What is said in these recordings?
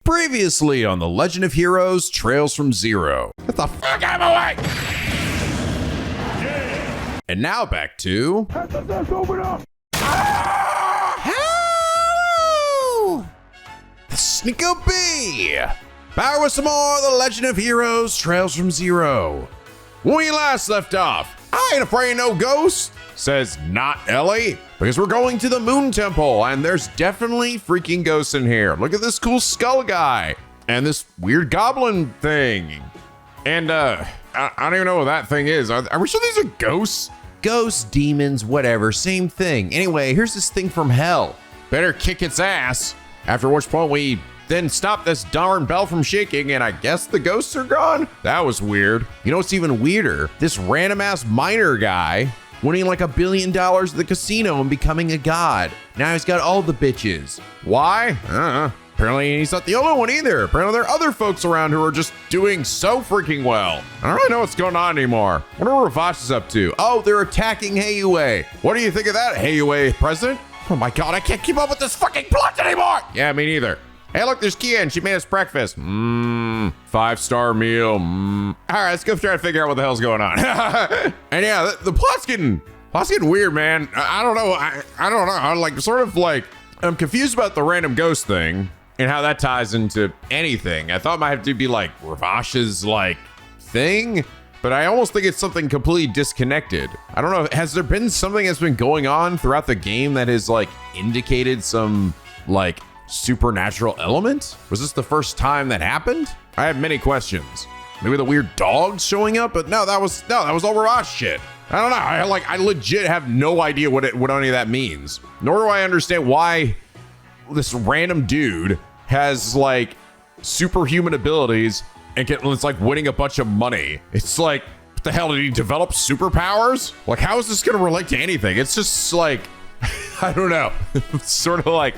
Previously on The Legend of Heroes Trails from Zero. Get the fuck out of my way! And now back to... Open up! Hello! This is NicoB! Back with some more The Legend of Heroes Trails from Zero. When we last left off, I ain't afraid of no ghosts, says not Elie, because we're going to the Moon Temple, and there's definitely freaking ghosts in here. Look at this cool skull guy, and this weird goblin thing. And I don't even know what that thing is. Are we sure these are ghosts? Ghosts, demons, whatever, same thing. Anyway, here's this thing from hell. Better kick its ass. After which point we then stop this darn bell from shaking, and I guess the ghosts are gone? That was weird. You know what's even weirder? This random ass miner guy winning like $1 billion at the casino and becoming a god. Now he's got all the bitches. Why? Apparently he's not the only one either. Apparently there are other folks around who are just doing so freaking well. I don't really know what's going on anymore. I wonder what Ravash is up to. Oh, they're attacking Heiyue. What do you think of that, Heiyue president? Oh my god, I can't keep up with this fucking plot anymore. Yeah, me neither. Hey, look, there's Kia, and she made us breakfast. 5-star meal. All right, let's go try to figure out what the hell's going on. And yeah, the plot's getting weird, man. I don't know. I don't know. I'm confused about the random ghost thing and how that ties into anything. I thought it might have to be like Ravash's like thing, but I almost think it's something completely disconnected. I don't know. Has there been something that's been going on throughout the game that has like indicated some like supernatural element? Was this the first time that happened? I have many questions. Maybe the weird dogs showing up, but no, that was all Ravash shit. I don't know. I legit have no idea what any of that means. Nor do I understand why this random dude has like superhuman abilities and it's like winning a bunch of money. It's like, what the hell, did he develop superpowers? Like, how is this gonna relate to anything? It's just like, I don't know. It's sort of like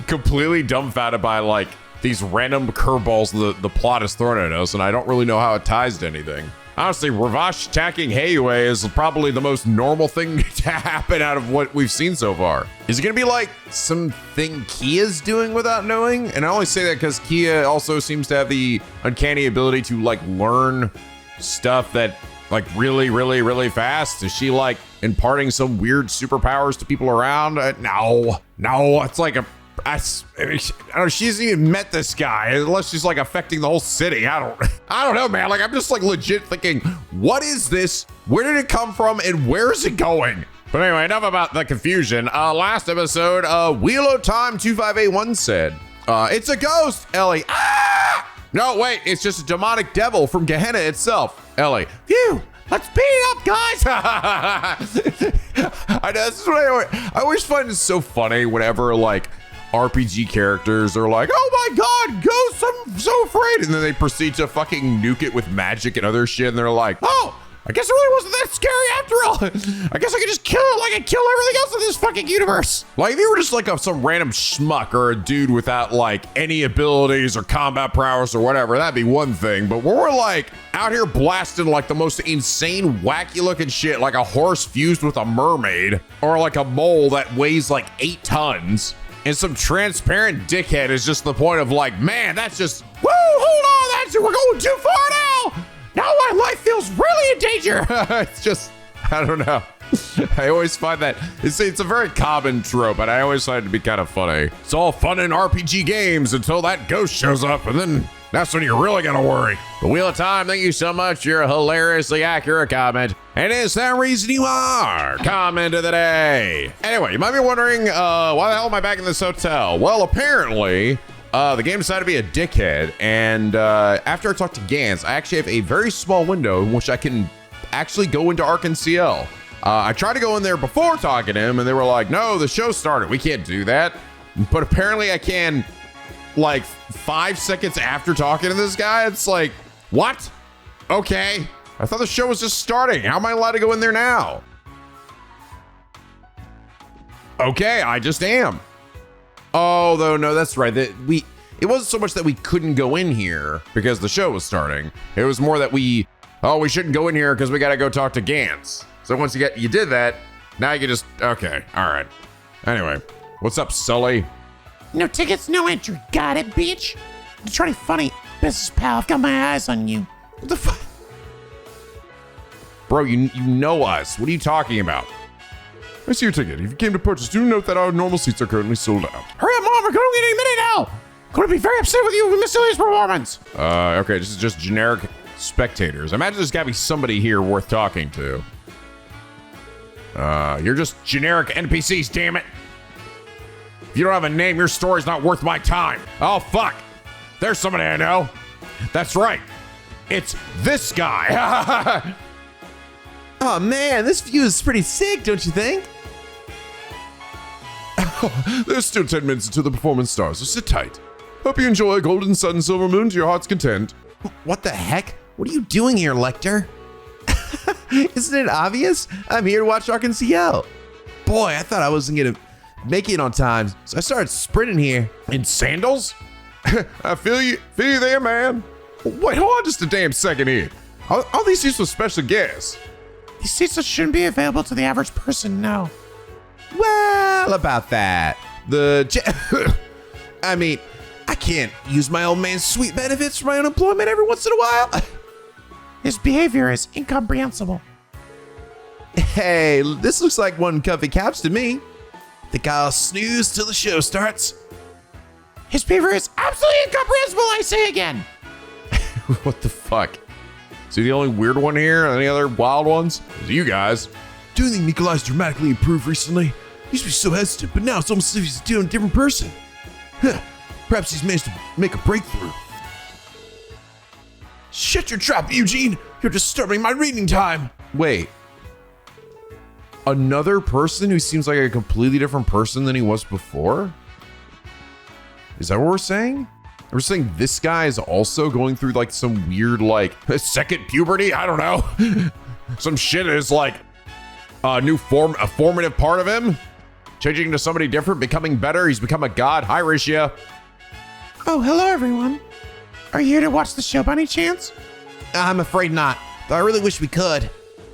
completely dumbfounded by like these random curveballs the plot is throwing at us, and I don't really know how it ties to anything. Honestly, Ravash attacking Heiyue is probably the most normal thing to happen out of what we've seen so far. Is it gonna be like something Kia's doing without knowing? And I only say that because Kia also seems to have the uncanny ability to like learn stuff that like really, really, really fast. Is she like imparting some weird superpowers to people around? No, it's like I don't know, she hasn't even met this guy unless she's like affecting the whole city. I don't know, man. Like, I'm just like legit thinking, what is this? Where did it come from? And where is it going? But anyway, enough about the confusion. Last episode, Wheel of Time 2581 said, it's a ghost, Elie. Ah! No, wait, it's just a demonic devil from Gehenna itself. Elie, phew. Let's beat it up, guys! I know, this is what I always find it so funny whenever like RPG characters are like, oh my god, ghosts, I'm so afraid. And then they proceed to fucking nuke it with magic and other shit. And they're like, oh, I guess it really wasn't that scary after all. I guess I could just kill it like I kill everything else in this fucking universe. Like if you were just like some random schmuck or a dude without like any abilities or combat prowess or whatever, that'd be one thing. But when we're like out here blasting like the most insane, wacky looking shit, like a horse fused with a mermaid or like a mole that weighs like 8 tons. And some transparent dickhead is just the point of like, man, that's just, woo, hold on, we're going too far now. Now my life feels really in danger. It's just, I don't know. I always find that, it's a very common trope, and I always find it to be kind of funny. It's all fun in RPG games until that ghost shows up, and then that's when you're really gonna worry. The Wheel of Time, thank you so much. You're a hilariously accurate comment. And it's that reason you are comment of the day. Anyway, you might be wondering, why the hell am I back in this hotel? Well, apparently, the game decided to be a dickhead. And after I talked to Gans, I actually have a very small window in which I can actually go into Arkan CL. I tried to go in there before talking to him, and they were like, no, the show started. We can't do that. But apparently I can, like 5 seconds after talking to this guy. It's like, what? Okay. I thought the show was just starting. How am I allowed to go in there now? Okay, I just am. Oh, though, no, that's right. It wasn't so much that we couldn't go in here because the show was starting. It was more that we shouldn't go in here because we got to go talk to Gans. So once you did that, now you can just, okay, all right. Anyway, what's up, Sully? No tickets, no entry. Got it, bitch? To try to be funny, business pal. I've got my eyes on you. What the fuck? Bro, you know us. What are you talking about? I see your ticket. If you came to purchase, do note that our normal seats are currently sold out. Hurry up, Mom. We're going any minute now. Going to be very upset with you if we miss Ilya's performance. Okay, this is just generic spectators. I imagine there's gotta be somebody here worth talking to. You're just generic NPCs, damn it. If you don't have a name, your story's not worth my time. Oh, fuck. There's somebody I know. That's right. It's this guy. Oh man, this view is pretty sick, don't you think? There's still 10 minutes until the performance starts, so sit tight. Hope you enjoy Golden Sun, Silver Moon to your heart's content. What the heck? What are you doing here, Lecter? Isn't it obvious? I'm here to watch Arkan CL. Boy, I thought I wasn't gonna make it on time, so I started sprinting here. In sandals? I feel you there, man. Wait, hold on just a damn second here. All these seats for special guests. These seats shouldn't be available to the average person, no. Well, about that. I mean, I can't use my old man's sweet benefits for my unemployment every once in a while. His behavior is incomprehensible. Hey, this looks like one comfy couch to me. Think I'll snooze till the show starts. His behavior is absolutely incomprehensible, I say again. What the fuck? Is he the only weird one here? Any other wild ones? It's you guys. Do you think Nikolai's dramatically improved recently? He used to be so hesitant, but now it's almost as if he's a different person. Huh. Perhaps he's managed to make a breakthrough. Shut your trap, Eugene! You're disturbing my reading time! Wait. Another person who seems like a completely different person than he was before? Is that what we're saying? We're saying this guy is also going through like some weird like second puberty? I don't know. Some shit is like a formative part of him. Changing into somebody different, becoming better. He's become a god. Hi, Risha. Oh, hello, everyone. Are you here to watch the show by any chance? I'm afraid not, though I really wish we could.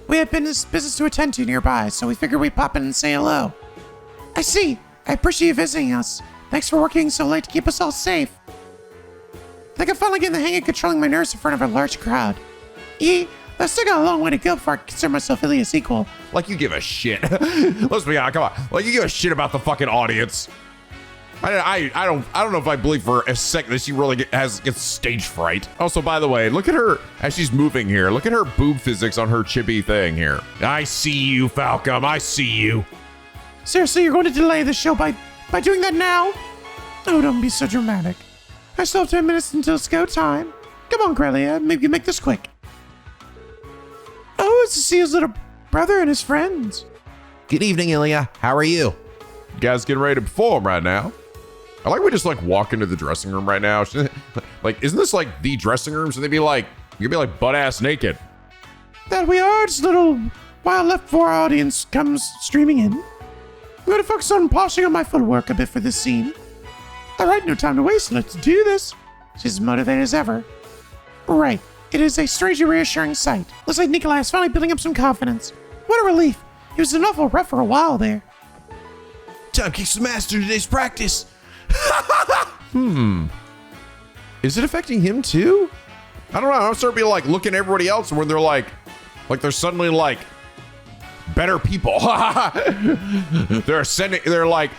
We have business to attend to nearby, so we figured we'd pop in and say hello. I see. I appreciate you visiting us. Thanks for working so late to keep us all safe. I think I'm finally getting the hang of controlling my nerves in front of a large crowd. I've still got a long way to go before I consider myself Ilya's equal. Like you give a shit. Let's be honest, come on. Like you give a shit about the fucking audience. I don't know if I believe for a second that she really gets stage fright. Also, by the way, look at her as she's moving here. Look at her boob physics on her chibi thing here. I see you, Falcom. I see you. Seriously, you're going to delay the show by doing that now? Oh, don't be so dramatic. I still have 10 minutes until it's go time. Come on, Grelia, maybe you make this quick. Oh, it's to see his little brother and his friends. Good evening, Ilya. How are you? You guys getting ready to perform right now? I like we just like walk into the dressing room right now. Like, isn't this like the dressing room? So they'd be like, you'd be like butt ass naked. That we are, just a little while left before our audience comes streaming in. I'm going to focus on polishing on my footwork a bit for this scene. All right, no time to waste. Let's do this. She's as motivated as ever. Right. It is a strangely reassuring sight. Looks like Nikolai is finally building up some confidence. What a relief. He was an awful rough for a while there. Time kicks the master today's practice. Is it affecting him too? I don't know. I'm starting to be like looking at everybody else where they're like they're suddenly like better people. They're like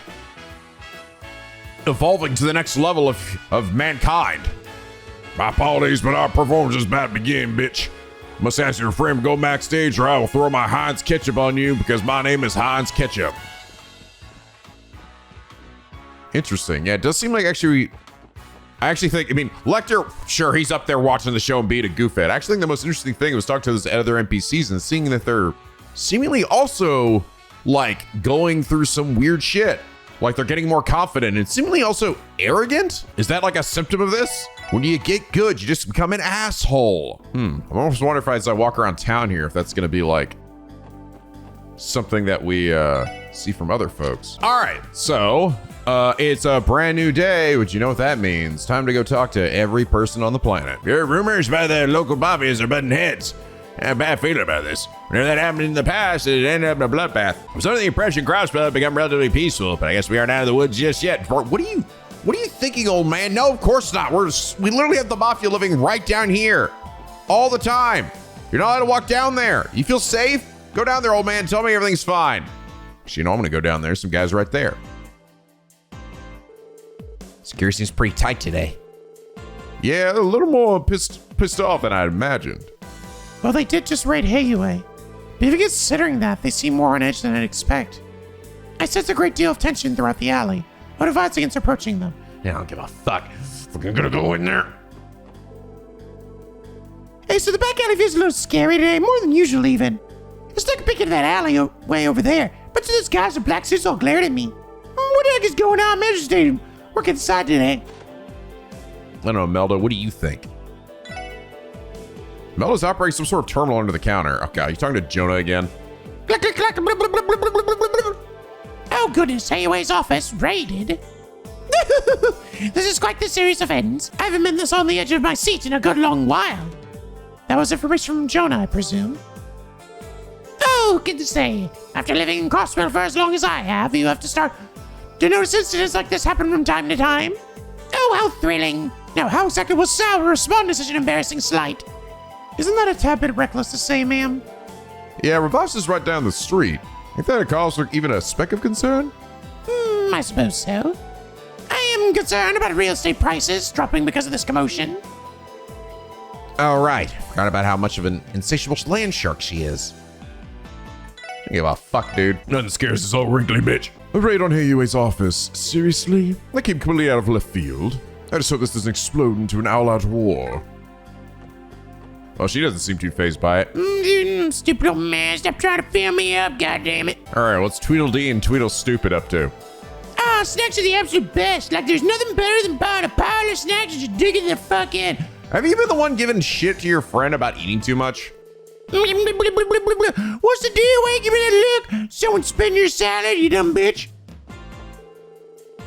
evolving to the next level of mankind. My apologies, but our performance is about to begin, bitch. Must ask your friend to go backstage or I will throw my Heinz ketchup on you because my name is Heinz Ketchup. Interesting. Yeah, it does seem like I actually think, Lecter, sure, he's up there watching the show and being a goofhead. I actually think the most interesting thing was talking to those other NPCs and seeing that they're seemingly also like going through some weird shit. Like they're getting more confident and seemingly also arrogant. Is that like a symptom of this? When you get good, you just become an asshole. I'm almost wondering if as I walk around town here, if that's gonna be like something that we see from other folks. All right, so it's a brand new day, which you know what that means. Time to go talk to every person on the planet. There are rumors by the local mafias are butting heads. I have a bad feeling about this. Whenever that happened in the past, it ended up in a bloodbath. I'm under the impression Crossbell had become relatively peaceful, but I guess we aren't out of the woods just yet. What are you What are you thinking, old man? No, of course not. We literally have the mafia living right down here all the time. You're not allowed to walk down there. You feel safe? Go down there, old man. Tell me everything's fine. Actually, you know, I'm gonna go down there. Some guys right there. Security seems pretty tight today. Yeah, a little more pissed off than I'd imagined. Well, they did just raid Heyue. But even considering that, they seem more on edge than I'd expect. I sense a great deal of tension throughout the alley. I would advise against approaching them. Yeah, I don't give a fuck. Fucking gonna go in there. Hey, so the back alley feels a little scary today, more than usual even. I stuck a peek into that alley way over there. Bunch of those guys in black suits all glared at me. What the heck is going on? Man, just work inside today. I don't know, Melda, what do you think? Melda's operating some sort of terminal under the counter. Oh god, you talking to Jonah again? Click, click, click, blah, blah, blah, blah, blah, blah, blah. Oh goodness, Heyue's office raided. This is quite the series of ends. I haven't been this on the edge of my seat in a good long while. That was information from Jonah, I presume. Oh, good to say. After living in Crossbell for as long as I have, you have to start to notice incidents like this happen from time to time. Oh, how thrilling. Now, how exactly will Sal respond to such an embarrassing slight? Isn't that a tad bit reckless to say, ma'am? Yeah, Revive's is right down the street. Ain't that a cause for even a speck of concern? I suppose so. I am concerned about real estate prices dropping because of this commotion. Oh, right. Forgot about how much of an insatiable land shark she is. I don't give a fuck, dude. Nothing scares this old wrinkly bitch. A raid on Heyue's office. Seriously? That came completely out of left field. I just hope this doesn't explode into an all-out war. Well, she doesn't seem too fazed by it. Stupid old man, stop trying to fill me up, goddammit. Alright, what's Tweedledee and Tweedlestupid up to? Ah, snacks are the absolute best. Like, there's nothing better than buying a pile of snacks and just digging the fuck in. Have you been the one giving shit to your friend about eating too much? What's the deal? Why you give me that look? Someone spin your salad, you dumb bitch.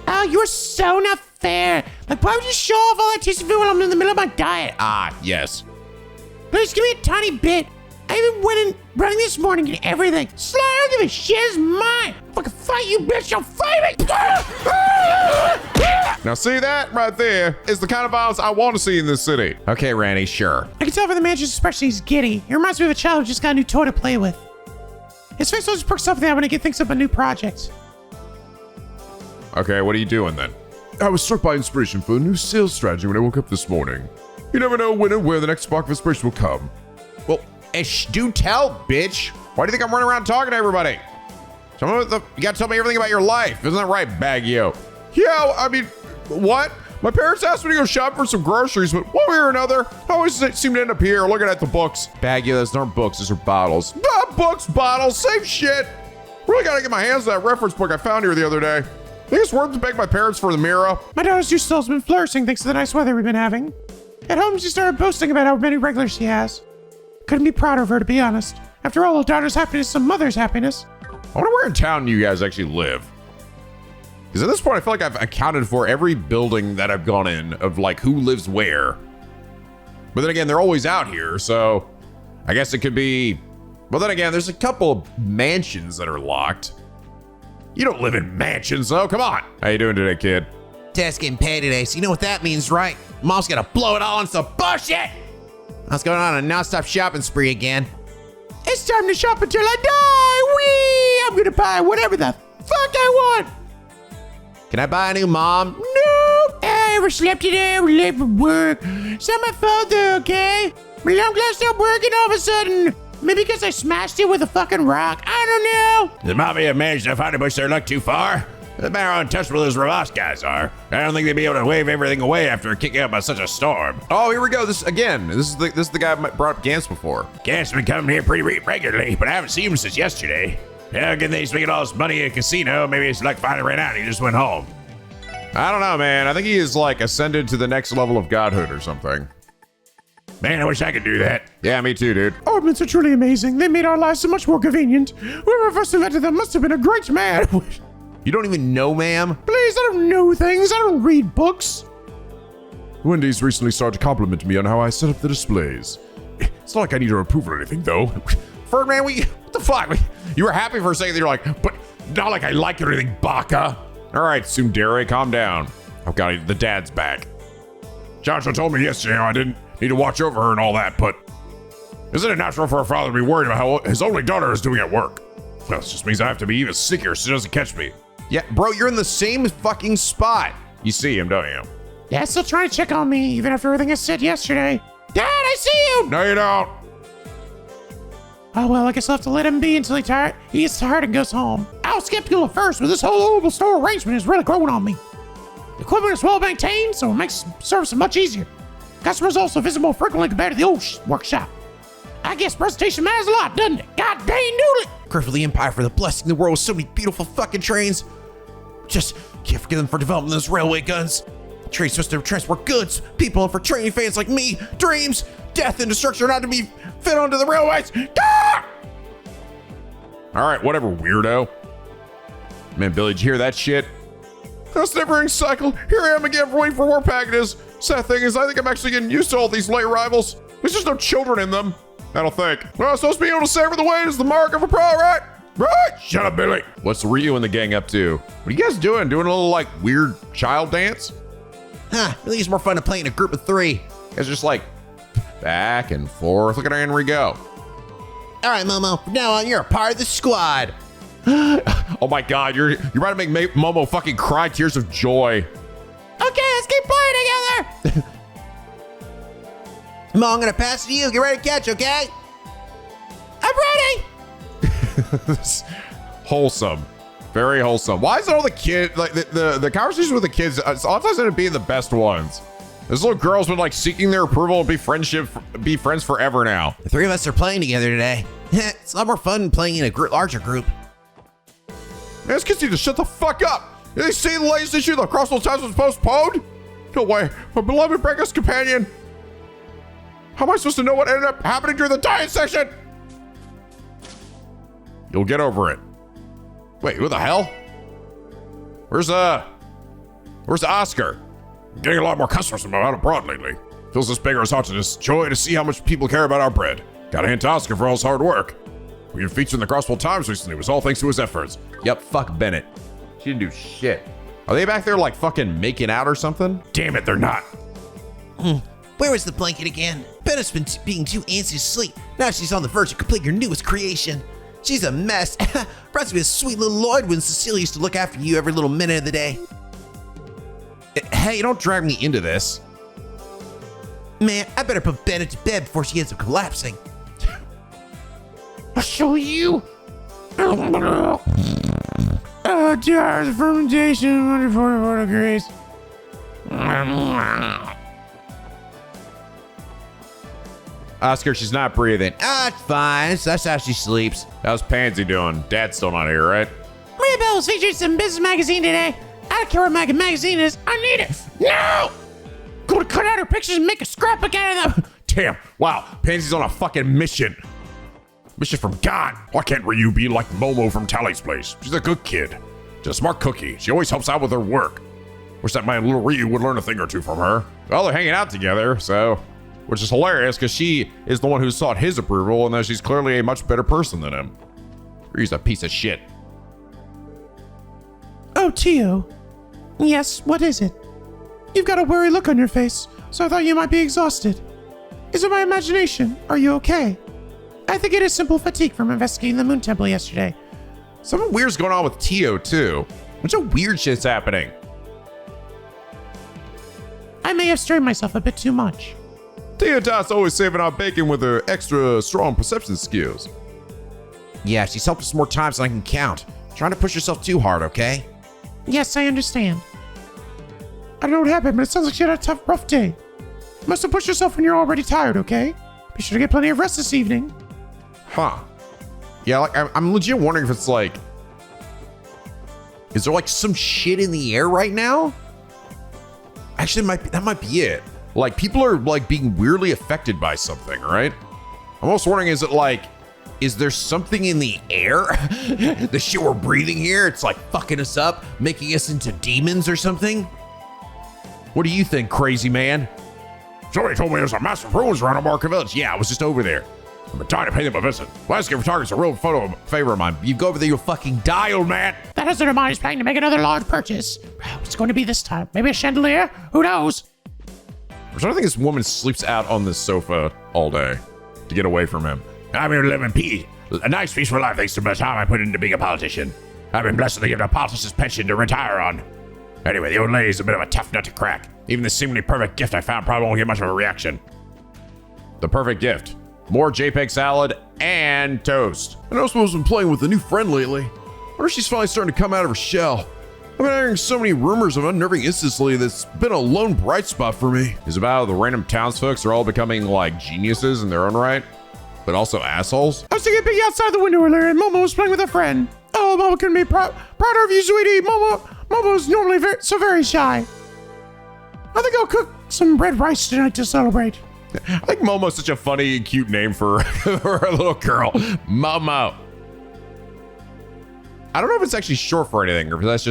Oh, you're so not fair. Like, why would you show off all that tasty food while I'm in the middle of my diet? Ah, yes. Please give me a tiny bit. I even went in running this morning and everything. Sly, I don't give a shit. It's mine. Fucking fight you, bitch. I'll fight me. Now see that right there is the kind of violence I want to see in this city. Okay, Randy, sure. I can tell from the manager's expression he's giddy. He reminds me of a child who just got a new toy to play with. His face always perks up when he thinks of a new project. Okay, what are you doing then? I was struck by inspiration for a new sales strategy when I woke up this morning. You never know when and where the next spark of inspiration will come. Well, do tell, bitch. Why do you think I'm running around talking to everybody? You gotta tell me everything about your life. Isn't that right, Baggio? Yeah, I mean, what? My parents asked me to go shop for some groceries, but one way or another, I always seem to end up here looking at the books. Baggio, those aren't books, those are bottles. Not books, bottles, same shit. Really gotta get my hands on that reference book I found here the other day. Think it's worth to beg my parents for the mirror? My daughter's just still been flourishing thanks to the nice weather we've been having. At home, she started boasting about how many regulars she has. Couldn't be prouder of her, to be honest. After all, a daughter's happiness is a mother's happiness. I wonder where in town you guys actually live. Because at this point, I feel like I've accounted for every building that I've gone in of like who lives where. But then again, they're always out here, so I guess it could be. Well, then again, there's a couple of mansions that are locked. You don't live in mansions, though. Come on. How you doing today, kid? Dad's getting paid today, so you know what that means, right? Mom's gonna blow it all on some bullshit. I was going on a non-stop shopping spree again. It's time to shop until I die. Wee! I'm gonna buy whatever the fuck I want. Can I buy a new mom? No! I overslept today. I was late for work. It's not my fault though, okay? My alarm clock stopped working all of a sudden. Maybe because I smashed it with a fucking rock. I don't know. The mafia have managed to find a push their luck too far. No matter how untouchable those Rivas guys are, I don't think they'd be able to wave everything away after kicking out by such a storm. Oh, here we go. This is the guy I brought up Gantz before. Gant's been coming here pretty regularly, but I haven't seen him since yesterday. Yeah, again, he's making all this money at a casino. Maybe his luck finally ran out and he just went home. I don't know, man. I think he is like ascended to the next level of godhood or something. Man, I wish I could do that. Yeah, me too, dude. Ordmans are truly amazing. They made our lives so much more convenient. Whoever first invented them must have been a great man. You don't even know, ma'am? Please, I don't know things. I don't read books. Wendy's recently started to compliment me on how I set up the displays. It's not like I need to approve or anything, though. Ferdman, what the fuck? You were happy for a second. You're like, but not like I like it or anything, baka. All right, Tsundere, calm down. I've got the dad's back. Joshua told me yesterday how I didn't need to watch over her and all that, but isn't it natural for a father to be worried about how his only daughter is doing at work? Well, this just means I have to be even sicker so she doesn't catch me. Yeah, bro, you're in the same fucking spot. You see him, don't you? Dad's still trying to check on me, even after everything I said yesterday. Dad, I see you! No, you don't. Oh, well, I guess I'll have to let him be until he gets tired and goes home. I was skeptical at first, but this whole mobile store arrangement is really growing on me. The equipment is well maintained, so it makes service much easier. Customers also visit more frequently compared to the old workshop. I guess presentation matters a lot, doesn't it? God dang noodle it! Cry for the Empire for the blessing the world with so many beautiful fucking trains. Just can't forgive them for developing those railway guns. Trains supposed to transport goods, people, and for train fans like me, dreams, death, and destruction are not to be fit onto the railways. Ah! All right, whatever, weirdo. Man, Billy, did you hear that shit? That's never ending cycle. Here I am again waiting for more packages. Sad thing is, I think I'm actually getting used to all these late arrivals. There's just no children in them. I don't think. Well, I'm supposed to be able to savor the wait is the mark of a pro, right? Right? Shut up, Billy. What's Ryu and the gang up to? What are you guys doing? Doing a little, like, weird child dance? Huh, really is more fun to play in a group of 3. You guys are just like back and forth. Look at Henry go. All right, Momo, from now on, you're a part of the squad. Oh my God, you're about to make Momo fucking cry tears of joy. Okay, let's keep playing together! Mo, I'm gonna pass it to you. Get ready to catch, okay? I'm ready! Wholesome. Very wholesome. Why is it all the kids, like the conversations with the kids, sometimes end up being the best ones. This little girl's been like seeking their approval and be friends forever now. The 3 of us are playing together today. It's a lot more fun than playing in a larger group. Man, these kids need to shut the fuck up. Did they see the latest issue of the Crossbell Times was postponed? No way. My beloved breakfast companion. How am I supposed to know what ended up happening during the diet section? You'll get over it. Wait, who the hell? Where's Oscar? I'm getting a lot more customers from out abroad lately. Feels this beggar's heart to just joy to see how much people care about our bread. Gotta hand to Oscar for all his hard work. We've been featured in the Crossbell Times recently. It was all thanks to his efforts. Yep, fuck Bennett. She didn't do shit. Are they back there like fucking making out or something? Damn it, they're not. Where was the blanket again? Bennett's been being too antsy to sleep. Now she's on the verge of completing her newest creation. She's a mess. Reminds me of sweet little Lloyd when Cecilia used to look after you every little minute of the day. Hey, don't drag me into this. Man, I better put Bennett to bed before she ends up collapsing. I'll show you. 2 hours of fermentation, 144 degrees. Oscar, she's not breathing. Ah, it's fine. That's how she sleeps. How's Pansy doing? Dad's still not here, right? Maria Bell was featured in Business Magazine today. I don't care what magazine is. I need it. No! Gonna cut out her pictures and make a scrapbook out of them. Damn. Wow. Pansy's on a fucking mission. Mission from God. Why can't Ryu be like Momo from Tally's place? She's a good kid. She's a smart cookie. She always helps out with her work. Wish that man little Ryu would learn a thing or two from her. Well, they're hanging out together, so... Which is hilarious, because she is the one who sought his approval, and that she's clearly a much better person than him. Ryu's a piece of shit. Oh, Tio. Yes, what is it? You've got a worried look on your face, so I thought you might be exhausted. Is it my imagination? Are you okay? I think it is simple fatigue from investigating the Moon Temple yesterday. Something weird's going on with Tio, too. Bunch of weird shit's happening. I may have strained myself a bit too much. Tio Dot's always saving our bacon with her extra strong perception skills. Yeah, she's helped us more times than I can count. Trying to push herself too hard, okay? Yes, I understand. I don't know what happened, but it sounds like she had a tough, rough day. You must have pushed yourself when you're already tired, okay? Be sure to get plenty of rest this evening. Huh. Yeah, like, I'm legit wondering if it's like... Is there like some shit in the air right now? Actually, that might be it. Like, people are like being weirdly affected by something, right? I'm almost wondering, is it like... Is there something in the air? The shit we're breathing here, it's like fucking us up, making us into demons or something? What do you think, crazy man? Somebody told me there's a massive ruins around Marker Village. Yeah, I was just over there. I'm trying to pay them a visit. Landscape photographer's a real favor of mine. You go over there, you'll fucking die, old man. That doesn't remind us planning to make another large purchase. What's it going to be this time? Maybe a chandelier? Who knows? I'm trying to think this woman sleeps out on this sofa all day to get away from him. I'm here living a nice peaceful life thanks to the time I put into being a politician. I've been blessed to get a politician's pension to retire on. Anyway, the old lady's a bit of a tough nut to crack. Even the seemingly perfect gift I found probably won't get much of a reaction. The perfect gift. More JPEG salad and toast. I know Spo's been playing with a new friend lately. I wonder if she's finally starting to come out of her shell. I've been hearing so many rumors of unnerving incidents lately that's been a lone bright spot for me. Is about how the random townsfolk are all becoming like geniuses in their own right, but also assholes. I was taking a peek outside the window earlier and Momo was playing with a friend. Oh, Momo couldn't be prouder of you, sweetie. Momo's normally very shy. I think I'll cook some red rice tonight to celebrate. I think Momo's such a funny, cute name for, for a little girl. Momo. I don't know if it's actually short for anything or if that's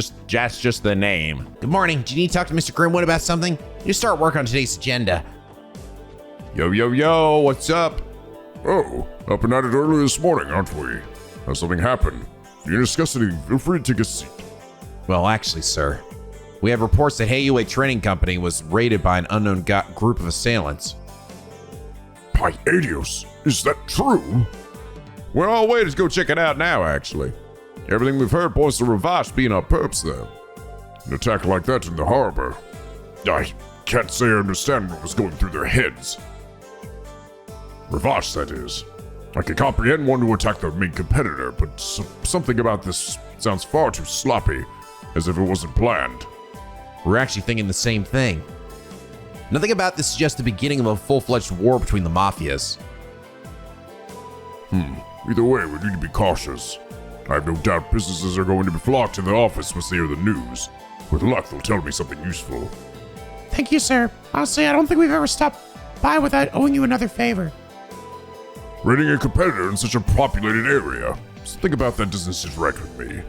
just the name. Good morning. Do you need to talk to Mr. Grimwood about something? You start work on today's agenda. Yo, what's up? Oh, up and at it early this morning, aren't we? Has something happened? If you discuss anything, feel free to take a seat. Well, actually, sir, we have reports that Heiue Trading Company was raided by an unknown group of assailants. By Adios, is that true? Well, I'll wait to go check it out now, actually. Everything we've heard points to Ravash being our perps, though. An attack like that in the harbor. I can't say I understand what was going through their heads. Ravash, that is. I can comprehend wanting to attack their main competitor, but something about this sounds far too sloppy, as if it wasn't planned. We're actually thinking the same thing. Nothing about this suggests the beginning of a full-fledged war between the mafias. Either way, we need to be cautious. I have no doubt businesses are going to be flocked to the office once they hear the news. With luck, they'll tell me something useful. Thank you, sir. Honestly, I don't think we've ever stopped by without owing you another favor. Raiding a competitor in such a populated area. Something about that doesn't sit right with me.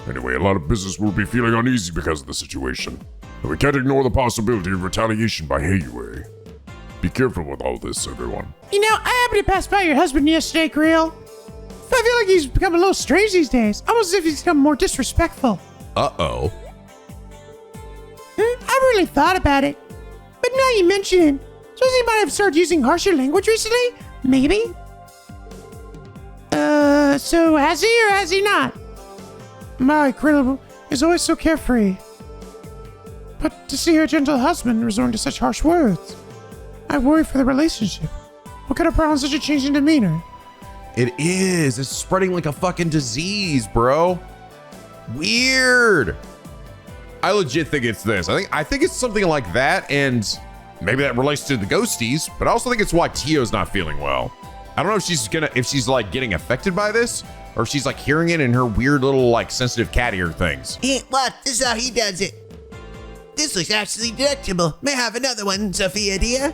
Anyway, a lot of business will be feeling uneasy because of the situation. And we can't ignore the possibility of retaliation by Heiue. Be careful with all this, everyone. You know, I happened to pass by your husband yesterday, Creel. I feel like he's become a little strange these days. Almost as if he's become more disrespectful. Uh-oh. I really thought about it. But now you mention it, suppose he might have started using harsher language recently? Maybe? So has he or has he not? My Krill is always so carefree. But to see her gentle husband resort to such harsh words, I worry for the relationship. What could have brought on such a change in demeanor? It is. It's spreading like a fucking disease, bro. Weird. I legit think it's this. I think it's something like that, and maybe that relates to the ghosties, but I also think it's why Tio's not feeling well. I don't know if she's like getting affected by this, or if she's like hearing it in her weird little like sensitive cat ear things. Hey, look, this is how he does it. This looks actually delectable. May I have another one, Sophia, dear?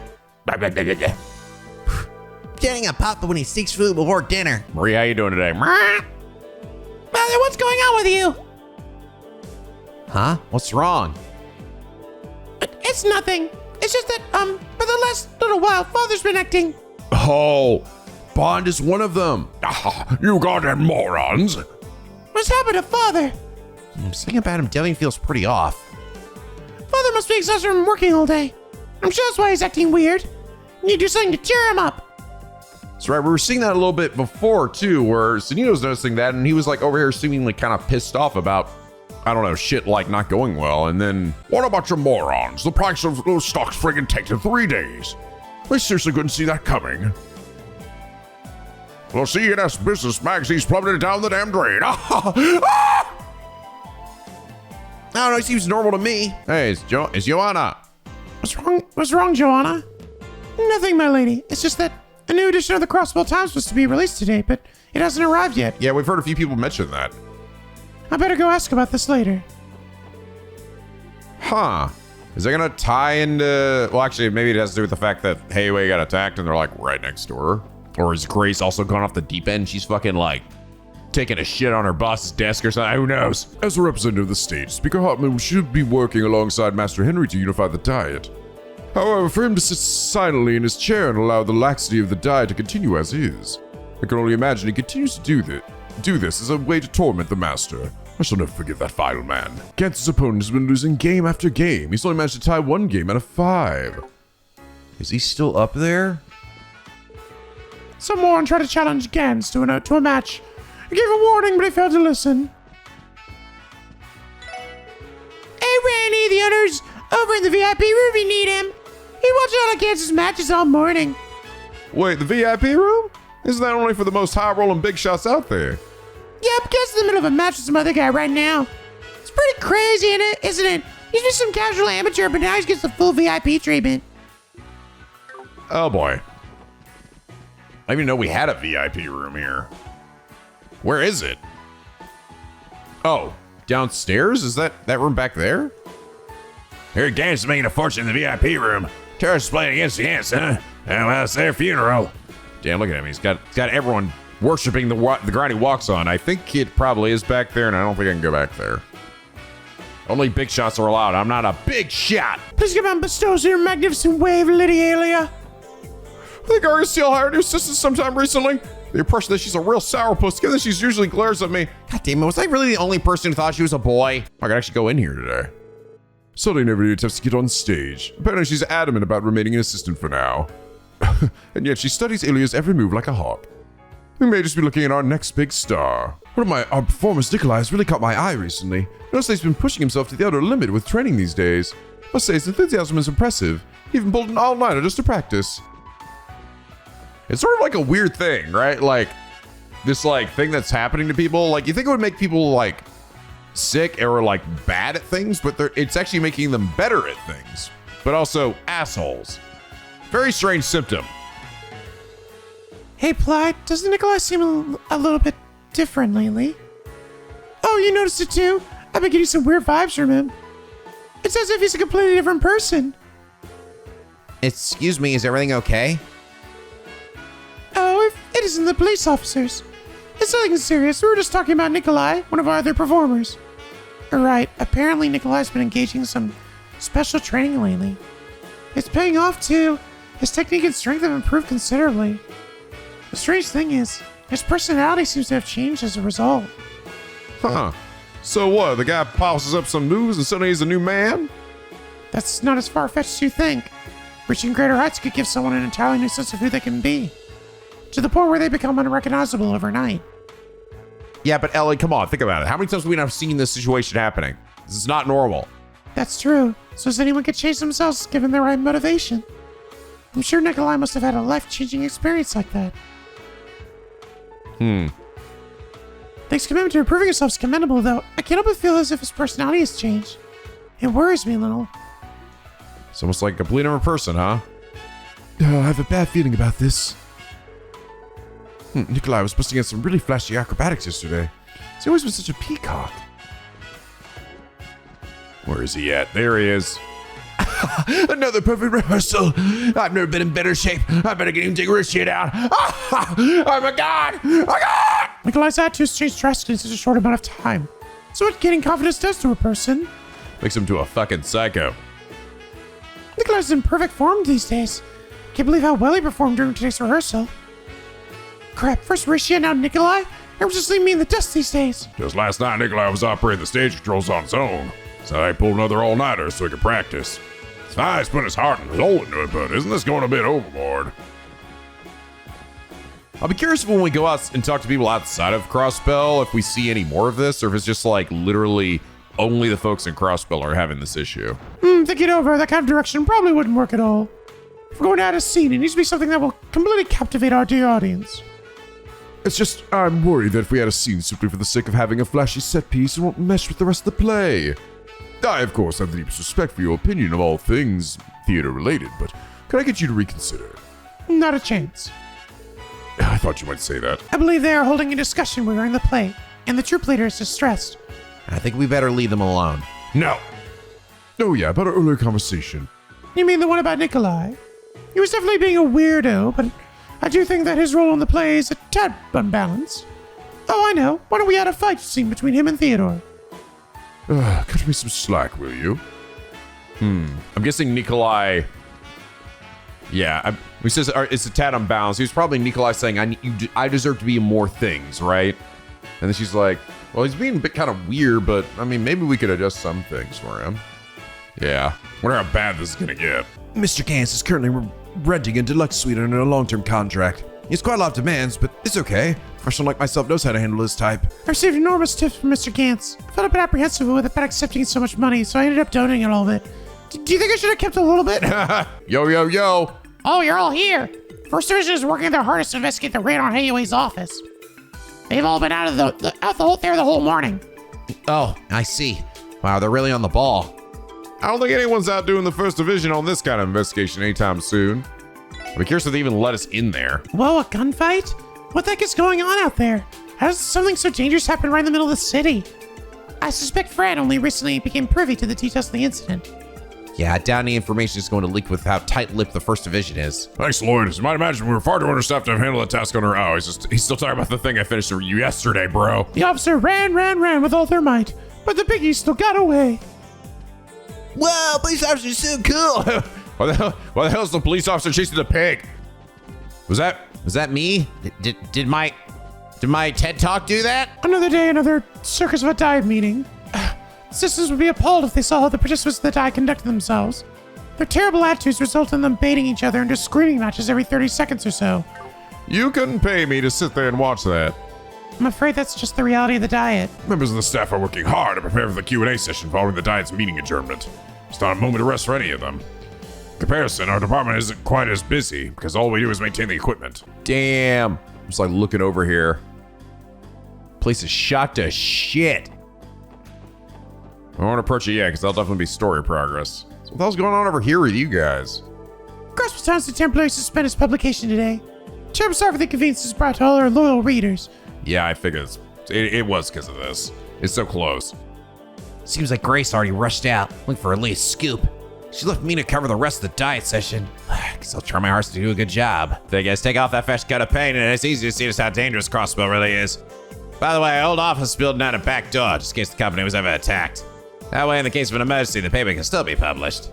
Getting a papa when he seeks food before dinner. Marie, how you doing today? Mother, what's going on with you? Huh? What's wrong? It's nothing. It's just that, for the last little while, Father's been acting. Oh, Bond is one of them. You goddamn morons! What's happened to Father? Something about him definitely feels pretty off. Father must be exhausted from working all day. I'm sure that's why he's acting weird. You need to do something to cheer him up. That's right. We were seeing that a little bit before too, where Sunito's noticing that, and he was like over here seemingly kind of pissed off about, I don't know, shit like not going well. And then, What about your morons? The price of those stocks friggin' takes in 3 days. I seriously couldn't see that coming. Well, C&S Business Magazine's plummeted down the damn drain. I don't know, he seems normal to me. hey, it's Joanna. What's wrong, Joanna? Nothing, my lady. It's just that a new edition of the Crossbell Times was to be released today, but it hasn't arrived yet. Yeah, we've heard a few people mention that. I better go ask about this later. Huh. Is that gonna tie into, well, actually, maybe it has to do with the fact that Heiue got attacked and they're like right next door. Or is Grace also gone off the deep end? She's fucking like taking a shit on her boss's desk or something. Who knows? As a representative of the state, Speaker Hartman should be working alongside Master Henry to unify the Diet. However, for him to sit silently in his chair and allow the laxity of the die to continue as is, I can only imagine he continues to do this as a way to torment the master. I shall never forgive that vile man. Gant's opponent has been losing game after game. He's only managed to tie 1 game out of 5. Is he still up there? Someone tried to challenge Gans to a match. I gave a warning, but he failed to listen. Hey, Randy, the owner's over in the VIP room if you need him. He watched all of Gans' matches all morning. Wait, the VIP room? Isn't that only for the most high-rolling big shots out there? Yep, Gans in the middle of a match with some other guy right now. It's pretty crazy, isn't it? He's just some casual amateur, but now he gets the full VIP treatment. Oh boy. I didn't even know we had a VIP room here. Where is it? Oh, downstairs? Is that room back there? Here, Gans is making a fortune in the VIP room. Terrorists playing against the ants, huh? Well, it's their funeral. Damn, look at him. He's got everyone worshiping the ground he walks on. I think it probably is back there, and I don't think I can go back there. Only big shots are allowed. I'm not a big shot. Please give on bestows your magnificent wave, Lady Elia. I think Argosteel hired a new assistant sometime recently. The impression that she's a real sourpuss, given that she's usually glares at me. God damn it, was I really the only person who thought she was a boy? I could actually go in here today. Sully never attempts to get on stage. Apparently she's adamant about remaining an assistant for now. And yet she studies Elia's every move like a hawk. We may just be looking at our next big star. One of our performers, Nikolai, has really caught my eye recently. Notice that he's been pushing himself to the outer limit with training these days. Must say his enthusiasm is impressive. He even pulled an all-nighter just to practice. It's sort of like a weird thing, right? Like, this, like, thing that's happening to people. Like, you think it would make people, like, sick or, like, bad at things, but it's actually making them better at things. But also assholes. Very strange symptom. Hey, Plaid, doesn't Nikolai seem a little bit different lately? Oh, you noticed it too? I've been getting some weird vibes from him. It's as if he's a completely different person. Excuse me, is everything okay? Oh, if it isn't the police officers. It's nothing serious. We were just talking about Nikolai, one of our other performers. Right, apparently Nikolai's been engaging in some special training lately. It's paying off too. His technique and strength have improved considerably. The strange thing is, his personality seems to have changed as a result. Huh. So what? The guy pauses up some moves and suddenly he's a new man? That's not as far-fetched as you think. Reaching greater heights could give someone an entirely new sense of who they can be. To the point where they become unrecognizable overnight. Yeah, but Ellie, come on, think about it. How many times have we not seen this situation happening? This is not normal. That's true. So as anyone could change themselves given the right motivation. I'm sure Nikolai must have had a life-changing experience like that. Nick's commitment to improving himself is commendable, though. I can't help but feel as if his personality has changed. It worries me a little. It's almost like a complete different person, huh? I have a bad feeling about this. Nikolai was busting in some really flashy acrobatics yesterday. He's always been such a peacock. Where is he at? There he is. Another perfect rehearsal. I've never been in better shape. I better get him to this shit out. Oh my god! Oh my god! Nikolai's attitude has changed drastically in such a short amount of time. So what gaining confidence does to a person. Makes him to a fucking psycho. Nikolai's in perfect form these days. Can't believe how well he performed during today's rehearsal. Crap, first Rishi and now Nikolai? Everyone's just leaving me in the dust these days. Just last night, Nikolai was operating the stage controls on his own. So I pulled another all-nighter so he could practice. It's fine, he's put his heart and soul into it, but isn't this going a bit overboard? I'll be curious when we go out and talk to people outside of Crossbell if we see any more of this, or if it's just like literally only the folks in Crossbell are having this issue. Think it over. That kind of direction probably wouldn't work at all. If we're going to add a scene, it needs to be something that will completely captivate our dear audience. It's just, I'm worried that if we had a scene simply for the sake of having a flashy set piece, it won't mesh with the rest of the play. I, of course, have the deepest respect for your opinion of all things theater-related, but can I get you to reconsider? Not a chance. I thought you might say that. I believe they are holding a discussion regarding the play, and the troupe leader is distressed. I think we better leave them alone. No. Oh yeah, about our earlier conversation. You mean the one about Nikolai? He was definitely being a weirdo, but I do think that his role in the play is a tad unbalanced. Oh, I know. Why don't we add a fight scene between him and Theodore? Cut me some slack, will you? I'm guessing Nikolai Yeah, he says it's a tad unbalanced. He was probably Nikolai saying, I deserve to be more things, right? And then she's like, well, he's being a bit kind of weird, but I mean, maybe we could adjust some things for him. Yeah, wonder how bad this is gonna get. Mr. Gans is currently renting a deluxe suite under a long-term contract. He has quite a lot of demands, but it's okay. A professional like myself knows how to handle this type. I received enormous tips from Mr. Gantz. I felt a bit apprehensive with it about accepting so much money, so I ended up donating it all of it. Do you think I should have kept a little bit? Yo, yo, yo. Oh, you're all here. First Division is working their hardest to investigate the raid on Hayue's office. They've all been out there the whole morning. Oh, I see. Wow, they're really on the ball. I don't think anyone's out doing the First Division on this kind of investigation anytime soon. I'm curious if they even let us in there. Whoa, a gunfight? What the heck is going on out there? How does something so dangerous happen right in the middle of the city? I suspect Fred only recently became privy to the details of the incident. Yeah, down the information is going to leak with how tight-lipped the First Division is. Thanks, Lloyd. As you might imagine, we were far too understaffed to have handled the task on our own. He's still talking about the thing I finished for you yesterday, bro. The officer ran with all their might, but the biggie still got away. Whoa, police officers are so cool. Why the hell is the police officer chasing the pig? Was that me? Did my TED Talk do that? Another day, another circus of a dive meeting. Citizens would be appalled if they saw how the participants of the dive conducted themselves. Their terrible attitudes result in them baiting each other into screaming matches every 30 seconds or so. You couldn't pay me to sit there and watch that. I'm afraid that's just the reality of the diet. Members of the staff are working hard to prepare for the Q&A session following the Diet's meeting adjournment. It's not a moment of rest for any of them. In comparison, our department isn't quite as busy because all we do is maintain the equipment. Damn. I'm just like looking over here. Place is shot to shit. I won't approach it yet because that'll definitely be story progress. So what the hell's going on over here with you guys? Crossbell Times to temporarily suspend its publication today. Terrible sorry for the inconveniences brought to all our loyal readers. Yeah, I figured it was because of this. It's so close. Seems like Grace already rushed out, looking for a latest scoop. She left me to cover the rest of the diet session. Guess I'll try my hardest to do a good job. They guys take off that fresh cut of paint and it's easy to see just how dangerous Crossbell really is. By the way, old office building had a back door just in case the company was ever attacked. That way, in the case of an emergency, the paper can still be published.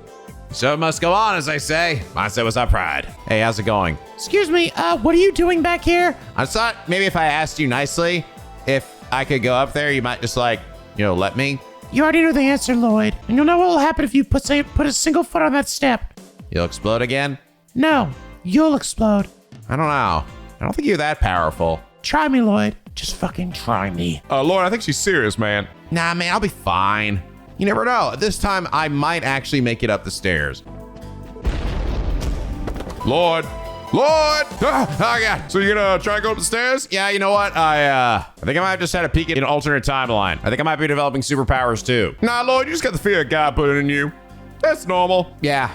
So it must go on, as they say. Mindset was our pride. Hey, how's it going? Excuse me, what are you doing back here? I thought maybe if I asked you nicely, if I could go up there, you might just let me. You already know the answer, Lloyd. And you'll know what will happen if you put a single foot on that step. You'll explode again? No, you'll explode. I don't know. I don't think you're that powerful. Try me, Lloyd. Just fucking try me. Lauren, I think she's serious, man. Nah, man, I'll be fine. You never know. This time, I might actually make it up the stairs. Lloyd! Oh God. So you're gonna try to go up the stairs? Yeah, you know what? I think I might have just had a peek at an alternate timeline. I think I might be developing superpowers too. Nah, Lloyd, you just got the fear of God put in you. That's normal. Yeah,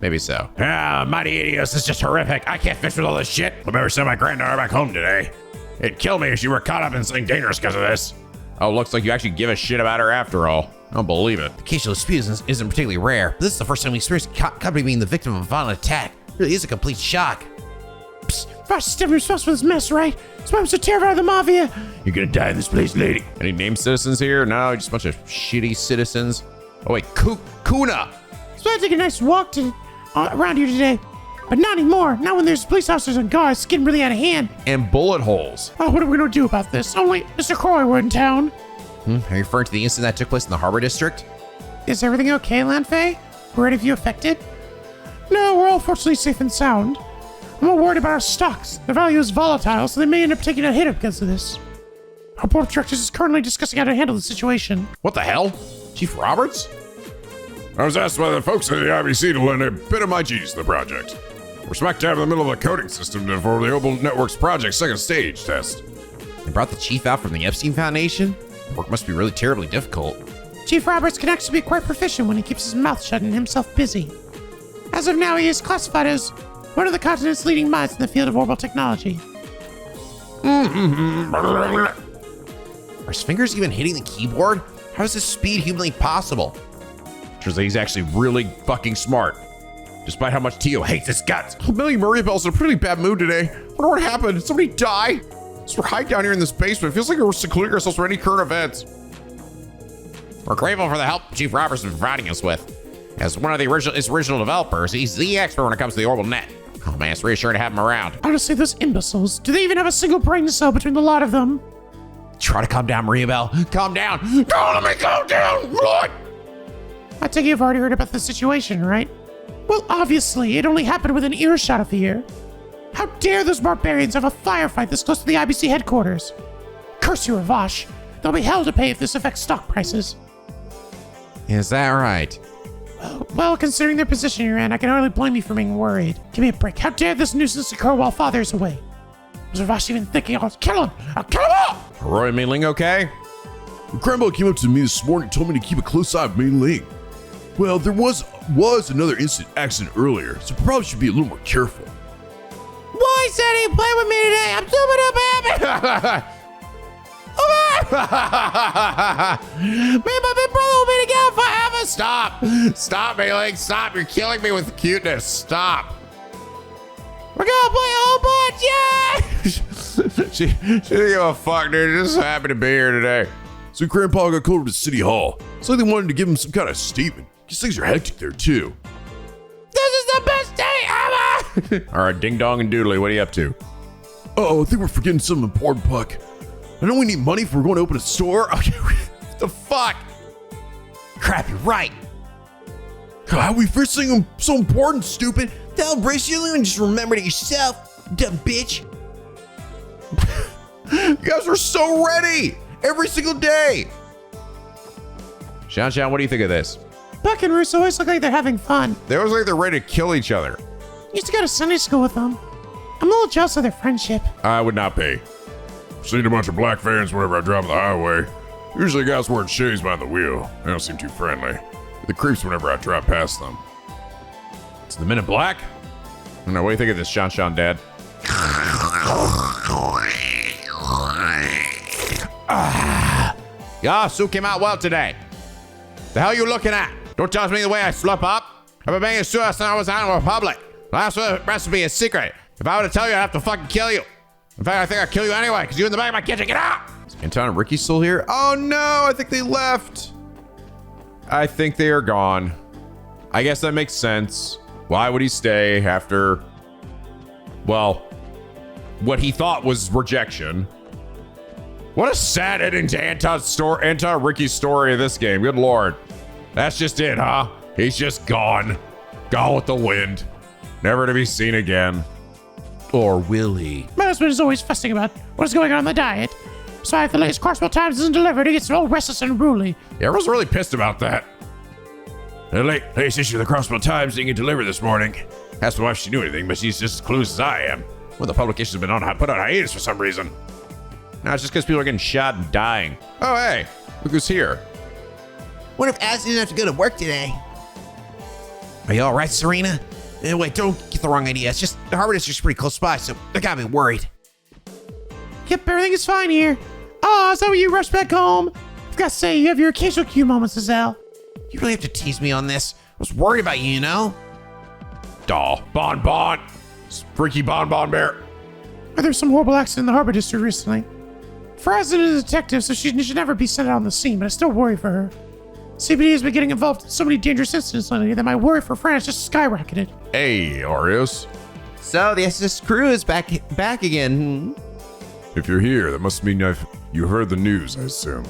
maybe so. Mighty Idios is just horrific. I can't fish with all this shit. I remember sending my granddaughter back home today. It'd kill me if she were caught up in something dangerous because of this. Oh, looks like you actually give a shit about her after all. I don't believe it. The occasional dispute isn't particularly rare, but this is the first time we experienced a company being the victim of a violent attack. It really is a complete shock. Psst, Frost is definitely responsible for this mess, right? That's why I'm so terrified of the Mafia. You're gonna die in this place, lady. Any named citizens here? No, just a bunch of shitty citizens. Oh wait, Kuna. So I take a nice walk around here today. But not anymore. Not when there's police officers on guard. It's getting really out of hand. And bullet holes. Oh, what are we going to do about this? Only Mr. Croy were in town. Are you referring to the incident that took place in the Harbor District? Is everything okay, Lanfei? Were any of you affected? No, we're all fortunately safe and sound. I'm more worried about our stocks. Their value is volatile, so they may end up taking a hit because of this. Our board of directors is currently discussing how to handle the situation. What the hell? Chief Roberts? I was asked by the folks at the IBC to lend a bit of my genius to the project. We're smack dab in the middle of the coding system for the Opal Network's project second stage test. They brought the chief out from the Epstein Foundation? The work must be really terribly difficult. Chief Roberts can actually be quite proficient when he keeps his mouth shut and himself busy. As of now, he is classified as one of the continent's leading minds in the field of orbital technology. Are his fingers even hitting the keyboard? How is this speed humanly possible? Turns out he's actually really fucking smart. Despite how much Tio hates his guts. Millie Mariabelle's in a pretty bad mood today. Wonder what happened. Did somebody die? So we're hiding down here in this basement. It feels like we're secluding ourselves from any current events. We're grateful for the help Chief Roberts is providing us with. As one of the original developers, he's the expert when it comes to the orbital net. Oh man, it's reassuring to have him around. Honestly, those imbeciles. Do they even have a single brain cell between the lot of them? Try to calm down, Maria Bell. Calm down. Don't let me calm down, Lloyd. I take it you've already heard about the situation, right? Well, obviously, it only happened within earshot of here. How dare those barbarians have a firefight this close to the IBC headquarters? Curse you, Ravash. They'll be hell to pay if this affects stock prices. Is that right? Well, considering their position you're in, I can hardly blame you for being worried. Give me a break. How dare this nuisance occur while Father's away? Was Ravash even thinking I'll kill him? I'll kill him all! Roy Ming okay? Grandma came up to me this morning and told me to keep a close eye on Mei Ling. Well, there was another accident earlier, so probably should be a little more careful. Boy said he'd play with me today. I'm super happy. Me and my big brother will be together forever. Stop. Stop, Mailing. Stop. You're killing me with cuteness. Stop. We're gonna play a whole bunch, yeah! she didn't give a fuck, dude. Just happy to be here today. So Grandpa got called over to City Hall. It's like they wanted to give him some kind of statement. These things are hectic there, too. This is the best day ever! All right, ding dong and doodly, what are you up to? Oh, I think we're forgetting something important, Puck. I know we need money if we're going to open a store. What the fuck? Crap, you're right. How we first thing so important, stupid? Don't you and just remember to yourself, dumb bitch. You guys were so ready every single day. Shan, what do you think of this? Buck and Russo always look like they're having fun. They always like they're ready to kill each other. Used to go to Sunday school with them. I'm a little jealous of their friendship. I would not pay. Seen a bunch of black vans whenever I drive on the highway. Usually guys wearing shades behind the wheel. They don't seem too friendly. The creeps whenever I drive past them. It's the Men in Black? I don't know, what do you think of this, Shan, Dad? Yeah, Sue came out well today. The hell you looking at? Don't judge me the way I slip up. I've been banging Sue since I was out in the Republic. Last recipe is secret. If I were to tell you, I'd have to fucking kill you. In fact, I think I'd kill you anyway, because you're in the back of my kitchen. Get out! Is Anton and Ricky still here? Oh no, I think they left. I think they are gone. I guess that makes sense. Why would he stay after, well, what he thought was rejection? What a sad ending to Anton Ricky's story of this game. Good lord. That's just it, huh? He's just gone. Gone with the wind. Never to be seen again. Or will he? My husband is always fussing about what's going on in the diet. So if the latest Crossbell Times isn't delivered, he gets all restless and unruly. Yeah, everyone's really pissed about that. The latest issue of the Crossbell Times didn't get delivered this morning. Asked my wife if she knew anything, but she's just as clueless as I am. Well, the publication's been put on hiatus for some reason. No, it's just because people are getting shot and dying. Oh, hey, look who's here. What if Az didn't have to go to work today? Are you all right, Serena? Wait, don't get the wrong idea. It's just the harbor district's pretty close by, so I gotta be worried. Yep, everything is fine here. Oh, is that why you rushed back home? I've got to say, you have your occasional cute moments, Azelle. You really have to tease me on this. I was worried about you, you know? Doll. Bon. Freaky Bon Bear. There was some horrible accident in the harbor district recently. Fraz is a detective, so she should never be sent out on the scene, but I still worry for her. CBD has been getting involved in so many dangerous incidents lately that my worry for Fran has just skyrocketed. Hey, Arius. So the SS crew is back again. If you're here, that must mean you heard the news, I assume.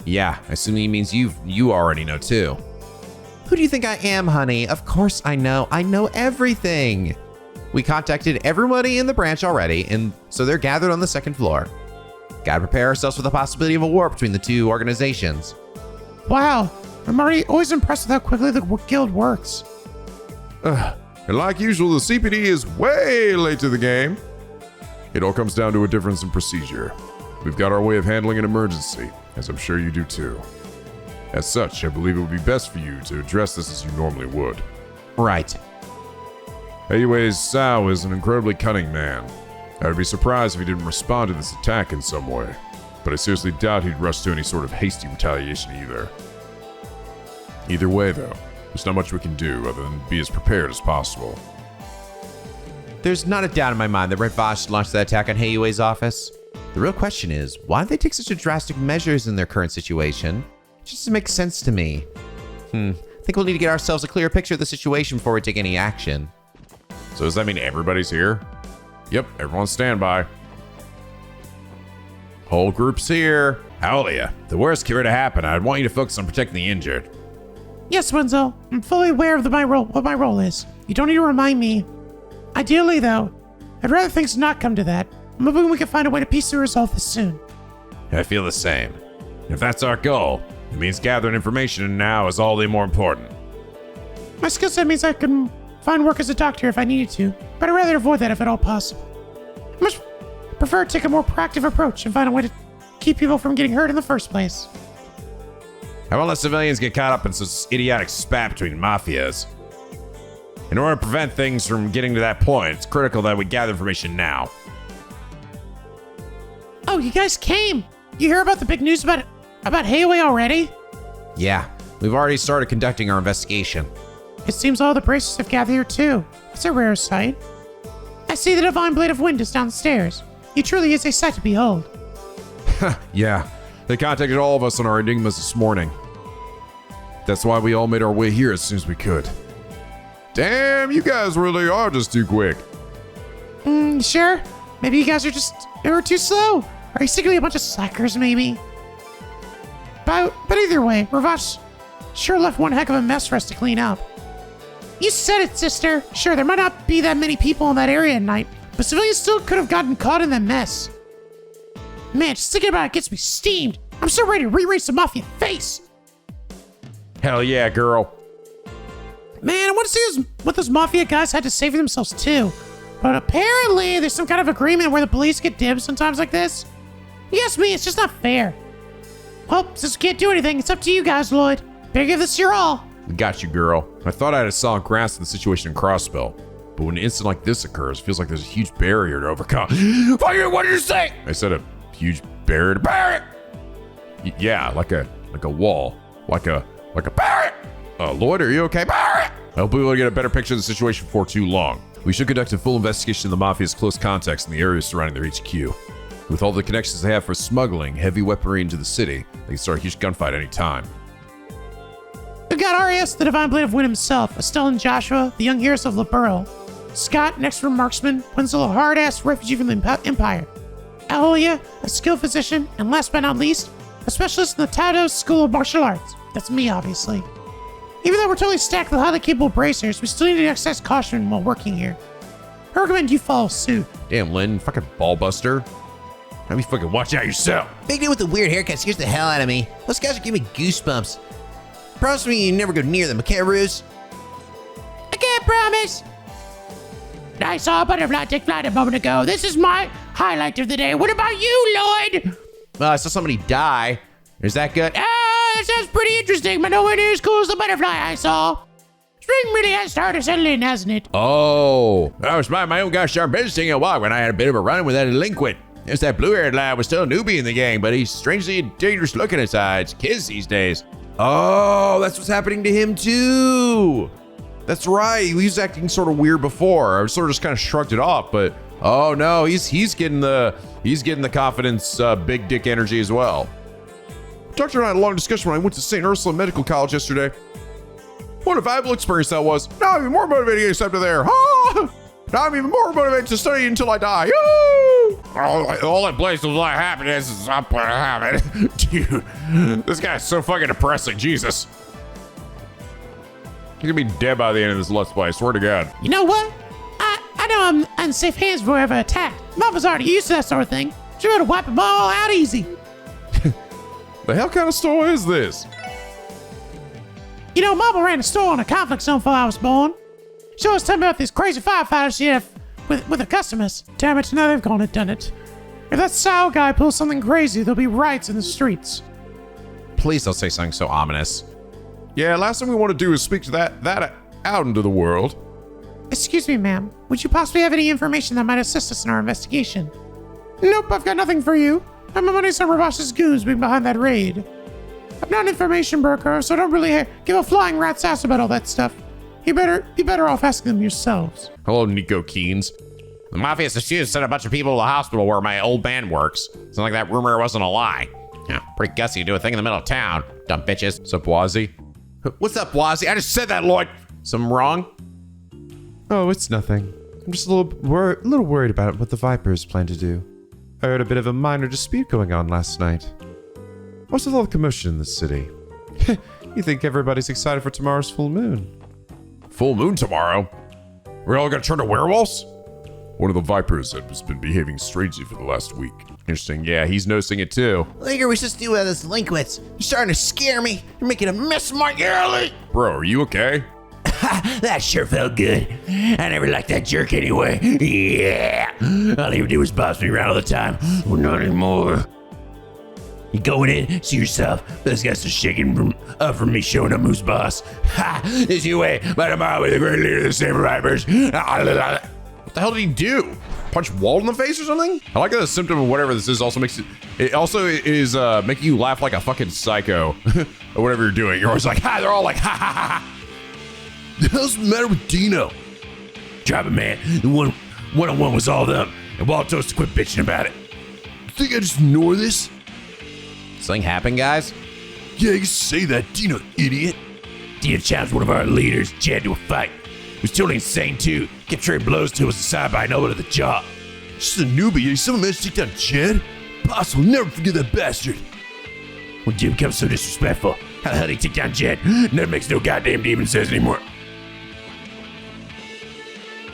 Yeah, I assume he means you already know too. Who do you think I am, honey? Of course I know. I know everything. We contacted everybody in the branch already, and so they're gathered on the second floor. Gotta prepare ourselves for the possibility of a war between the two organizations. Wow, I'm already always impressed with how quickly the guild works. And like usual, the CPD is way late to the game. It all comes down to a difference in procedure. We've got our way of handling an emergency, as I'm sure you do too. As such, I believe it would be best for you to address this as you normally would. Right. Anyways, Sao is an incredibly cunning man. I would be surprised if he didn't respond to this attack in some way, but I seriously doubt he'd rush to any sort of hasty retaliation either. Either way, though, there's not much we can do other than be as prepared as possible. There's not a doubt in my mind that Red Vosh launched that attack on Heiyue's office. The real question is, why did they take such drastic measures in their current situation? It just doesn't make sense to me. I think we'll need to get ourselves a clearer picture of the situation before we take any action. So does that mean everybody's here? Yep, everyone's standby. Whole group's here. Aulia, the worst cure to happen. I'd want you to focus on protecting the injured. Yes, Wenzel. I'm fully aware of what my role is. You don't need to remind me. Ideally, though, I'd rather things not come to that. I'm hoping we can find a way to peacefully resolve this soon. I feel the same. If that's our goal, it means gathering information now is all the more important. My skill set means I can find work as a doctor if I needed to, but I'd rather avoid that if at all possible. I much prefer to take a more proactive approach and find a way to keep people from getting hurt in the first place. I won't let civilians get caught up in this idiotic spat between mafias. In order to prevent things from getting to that point, it's critical that we gather information now. Oh, you guys came! You hear about the big news about Hayway already? Yeah, we've already started conducting our investigation. It seems all the bracers have gathered here too. It's a rare sight. I see the divine blade of wind is downstairs. He truly is a sight to behold. Yeah, they contacted all of us on our enigmas this morning. That's why we all made our way here as soon as we could. Damn, you guys really are just too quick. Sure? Maybe you guys were too slow. Are you secretly a bunch of slackers, maybe? But either way, Ravash sure left one heck of a mess for us to clean up. You said it, sister. Sure, there might not be that many people in that area at night, but civilians still could have gotten caught in that mess. Man, just thinking about it gets me steamed. I'm so ready to re-race the mafia face. Hell yeah, girl. Man, I want to see what those mafia guys had to say for themselves too. But apparently, there's some kind of agreement where the police get dibs sometimes like this. Yes, me, it's just not fair. Well, since we can't do anything, it's up to you guys, Lloyd. Better give this your all. We got you, girl. I thought I had a solid grasp of the situation in Crossbell, but when an incident like this occurs, it feels like there's a huge barrier to overcome. What did you say? I said a huge barrier to barrier. Yeah, like a wall, like a barrier. Lloyd, are you okay? Barrier. I hope we will get a better picture of the situation before too long. We should conduct a full investigation of the Mafia's close contacts in the areas surrounding their HQ. With all the connections they have for smuggling heavy weaponry into the city, they can start a huge gunfight any time. We've got Arias, the Divine Blade of Wind himself, Estelle and Joshua, the young heroes of Laburo, Scott, an expert marksman, Wenzel, a hard-ass refugee from the Empire, Aulia, a skilled physician, and last but not least, a specialist in the Tato School of Martial Arts. That's me, obviously. Even though we're totally stacked with highly capable bracers, we still need to exercise caution while working here. I recommend you follow suit. Damn, Lynn, fucking ballbuster. Let me fucking watch out yourself. Big dude with the weird haircut scares the hell out of me. Those guys are giving me goosebumps. Promise me you never go near them, okay, Ruse? I can't promise. I saw a butterfly take flight a moment ago. This is my highlight of the day. What about you, Lloyd? I saw somebody die. Is that good? That sounds pretty interesting, but nowhere near as cool as the butterfly I saw. Spring really has started to settle in, hasn't it? Oh, I was minding my own gosh darn business taking a walk when I had a bit of a run with that delinquent. Yes, that blue-haired lad was still a newbie in the gang, but he's strangely dangerous looking aside. It's kids these days. Oh, that's what's happening to him too. That's right. He was acting sort of weird before. I sort of just kind of shrugged it off, but oh no, he's getting the confidence, big dick energy as well. Doctor and I had a long discussion when I went to St. Ursula Medical College yesterday. What a valuable experience that was. Now I'm even more motivated to get accepted there. Ah! Now I'm even more motivated to study until I die. All that place was like happiness is up what happened. Dude, this guy's so fucking depressing. Jesus. He's gonna be dead by the end of this Let's Play, I swear to God. You know what? I know I'm in safe hands before I ever attack. Mama's already used to that sort of thing. She better wipe them all out easy. The hell kind of store is this? You know, Mama ran a store on a conflict zone before I was born. She always told me about these crazy firefighters she had with her customers. Damn it, now they've gone and done it. If that Sal guy pulls something crazy, there'll be riots in the streets. Please don't say something so ominous. Yeah, last thing we want to do is speak to that out into the world. Excuse me, ma'am. Would you possibly have any information that might assist us in our investigation? Nope, I've got nothing for you. My money's on Ravash's goons being behind that raid. I'm not an information broker, so don't really give a flying rat's ass about all that stuff. You better be better off asking them yourselves. Hello, Nico Keynes. The Mafia suspects sent a bunch of people to the hospital where my old man works. Sounds like that rumor wasn't a lie. Yeah, pretty gutsy to do a thing in the middle of town, dumb bitches. What's up, Wazzy? What's up, Wazzy? I just said that, Lloyd. Something wrong? Oh, it's nothing. I'm just a little worried about what the Vipers plan to do. I heard a bit of a minor dispute going on last night. What's with all the commotion in the city? You think everybody's excited for tomorrow's full moon? Full moon tomorrow? We're all gonna turn to werewolves? One of the Vipers has been behaving strangely for the last week. Interesting. Yeah, he's noticing it too. Later, we just do this delinquents. You're starting to scare me. You're making a mess of my early. Bro, are you okay? That sure felt good. I never liked that jerk anyway. Yeah. All he would do was boss me around all the time. Well, not anymore. You going in, see yourself. Those guys are shaking from me showing them who's boss. Ha! This your way. By tomorrow, we're the great leader of the Saber Vipers. What the hell did he do? Punch Walt in the face or something? I like that the symptom of whatever this is also makes it. It also is making you laugh like a fucking psycho, or whatever you're doing. You're always like, ha! They're all like, ha ha ha. The hell's the matter with Dino? Drop it, man. The one-on-one was all them. And Walt told us to quit bitching about it. Think I just ignore this? Something happened, guys? Yeah, you say that, Dino, idiot. Dino challenged one of our leaders, Jed, to a fight. He was totally insane, too. Kept trading blows to us aside by an elbow to the jaw. Just a newbie, someone managed to take down Jed? Boss will never forget that bastard. When Jim becomes so disrespectful, how the hell did he take down Jed? That makes no goddamn demon sense anymore.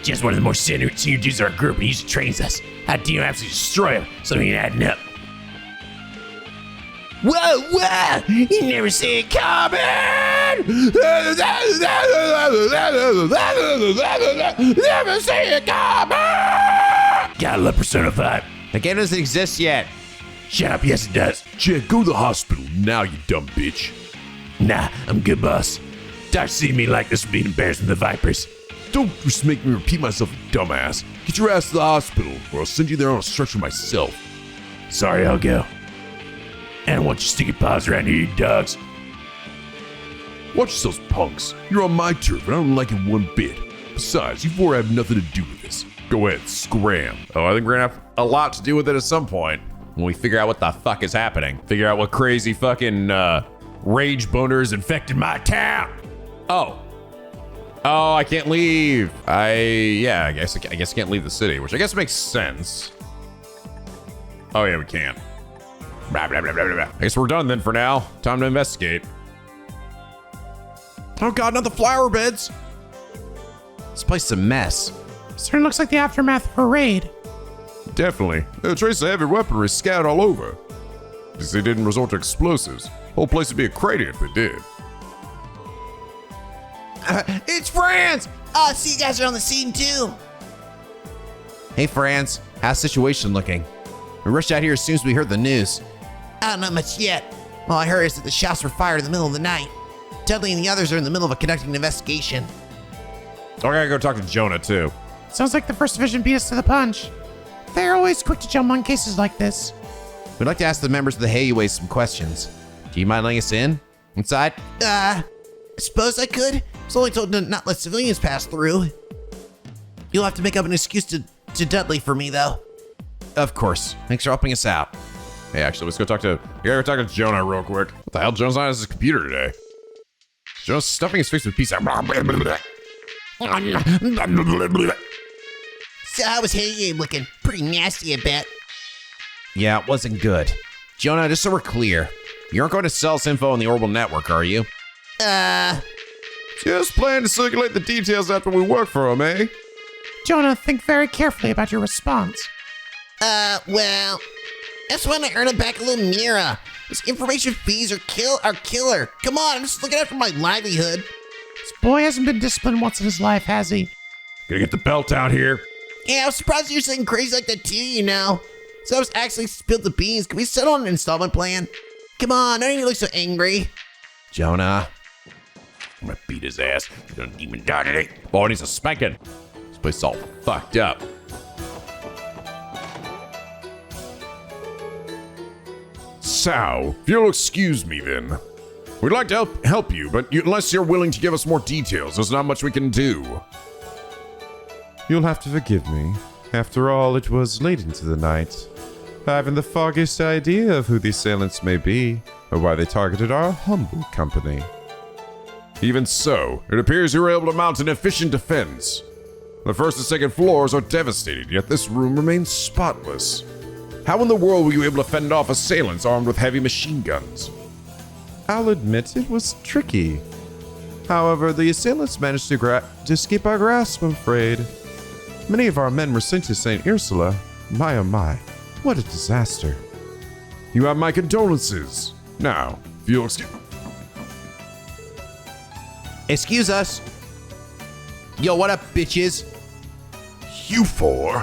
Jed's one of the more senior dudes in our group, and he usually trains us. How Dino absolutely destroy him, so he ain't adding up. Whoa! You never see it coming! Never see it coming! Gotta love Persona 5. The game doesn't exist yet. Shut up, yes it does. Jed, go to the hospital now, you dumb bitch. Nah, I'm good, boss. Doctor see me like this would be embarrassing to the Vipers. Don't just make me repeat myself, you dumbass. Get your ass to the hospital, or I'll send you there on a stretcher myself. Sorry, I'll go. I don't want you sticking paws around here, you dogs. Watch yourselves, punks. You're on my turf, and I don't like it one bit. Besides, you four have nothing to do with this. Go ahead, scram. Oh, I think we're gonna have a lot to do with it at some point when we figure out what the fuck is happening. Figure out what crazy fucking rage boners infected my town. Oh, I can't leave. I guess I can't leave the city, which I guess makes sense. Oh yeah, we can. Blah, blah, blah, blah, blah. I guess we're done then for now. Time to investigate. Oh god, not the flower beds. This place is a mess. Certainly looks like the aftermath of a raid. Definitely. There are traces of heavy weaponry scattered all over. Because they didn't resort to explosives. Whole place would be a crater if they did. It's Franz! See you guys are on the scene too. Hey, Franz. How's the situation looking? We rushed out here as soon as we heard the news. Not much yet. All I heard is that the shots were fired in the middle of the night. Dudley and the others are in the middle of conducting an investigation. Oh, I gotta go talk to Jonah too. Sounds like the First Division beat us to the punch. They're always quick to jump on cases like this. We'd like to ask the members of the Hayways some questions. Do you mind letting us in? Inside? I suppose I could. I was only told to not let civilians pass through. You'll have to make up an excuse to Dudley for me, though. Of course. Thanks for helping us out. Hey, actually, let's go talk to. We gotta go talk to Jonah real quick. What the hell? Jonah's not at his computer today. Jonah's stuffing his face with pizza. So how was Hay looking? Pretty nasty, I bet. Yeah, it wasn't good. Jonah, just so we're clear, you aren't going to sell us info on the Orbital Network, are you? Just plan to circulate the details after we work for him, eh? Jonah, think very carefully about your response. Well, that's when I earn back a little Mira. Those information fees are killer. Come on, I'm just looking out for my livelihood. This boy hasn't been disciplined once in his life, has he? Gonna get the belt out here. Yeah, I was surprised you're saying crazy like that too, you know. So I was actually spilled the beans. Can we settle on an installment plan? Come on, don't even look so angry. Jonah. I'm gonna beat his ass. He's gonna demon die today. Boy, needs a spanking. This place is all fucked up. So, if you'll excuse me then. We'd like to help you, but unless you're willing to give us more details, there's not much we can do. You'll have to forgive me. After all, it was late into the night. I haven't the foggiest idea of who the assailants may be, or why they targeted our humble company. Even so, it appears you were able to mount an efficient defense. The first and second floors are devastated, yet this room remains spotless. How in the world were you able to fend off assailants armed with heavy machine guns? I'll admit it was tricky. However, the assailants managed to escape our grasp, I'm afraid. Many of our men were sent to St. Ursula. My oh my, what a disaster. You have my condolences. Now, if you'll Excuse us. Yo, what up, bitches? You four?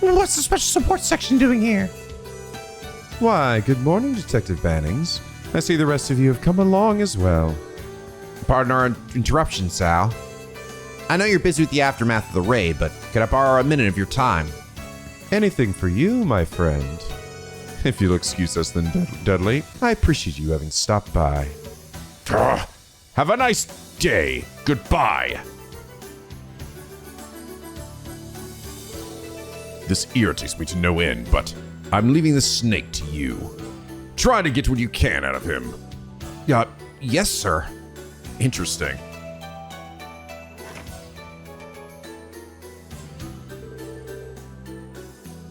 What's the special support section doing here? Why, good morning, Detective Bannings. I see the rest of you have come along as well. Pardon our interruption, Sal. I know you're busy with the aftermath of the raid, but could I borrow a minute of your time? Anything for you, my friend. If you'll excuse us then, Dudley, I appreciate you having stopped by. have a nice day. Goodbye. This irritates me to no end, but I'm leaving the snake to you. Try to get what you can out of him. Yes, sir. Interesting.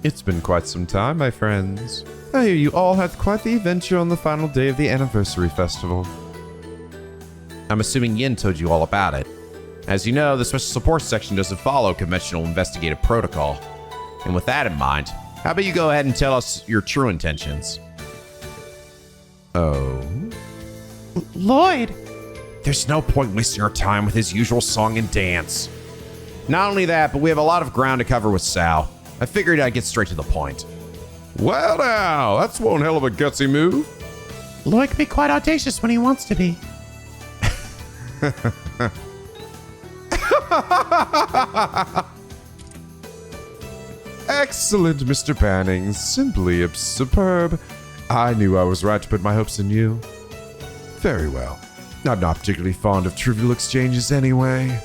It's been quite some time, my friends. I hear you all had quite the adventure on the final day of the anniversary festival. I'm assuming Yin told you all about it. As you know, the special support section doesn't follow conventional investigative protocol. And with that in mind, how about you go ahead and tell us your true intentions? Oh? Lloyd! There's no point wasting our time with his usual song and dance. Not only that, but we have a lot of ground to cover with Sal. I figured I'd get straight to the point. Well now, that's one hell of a gutsy move. Lloyd can be quite audacious when he wants to be. Excellent, Mr. Bannings. Simply superb. I knew I was right to put my hopes in you. Very well. I'm not particularly fond of trivial exchanges anyway.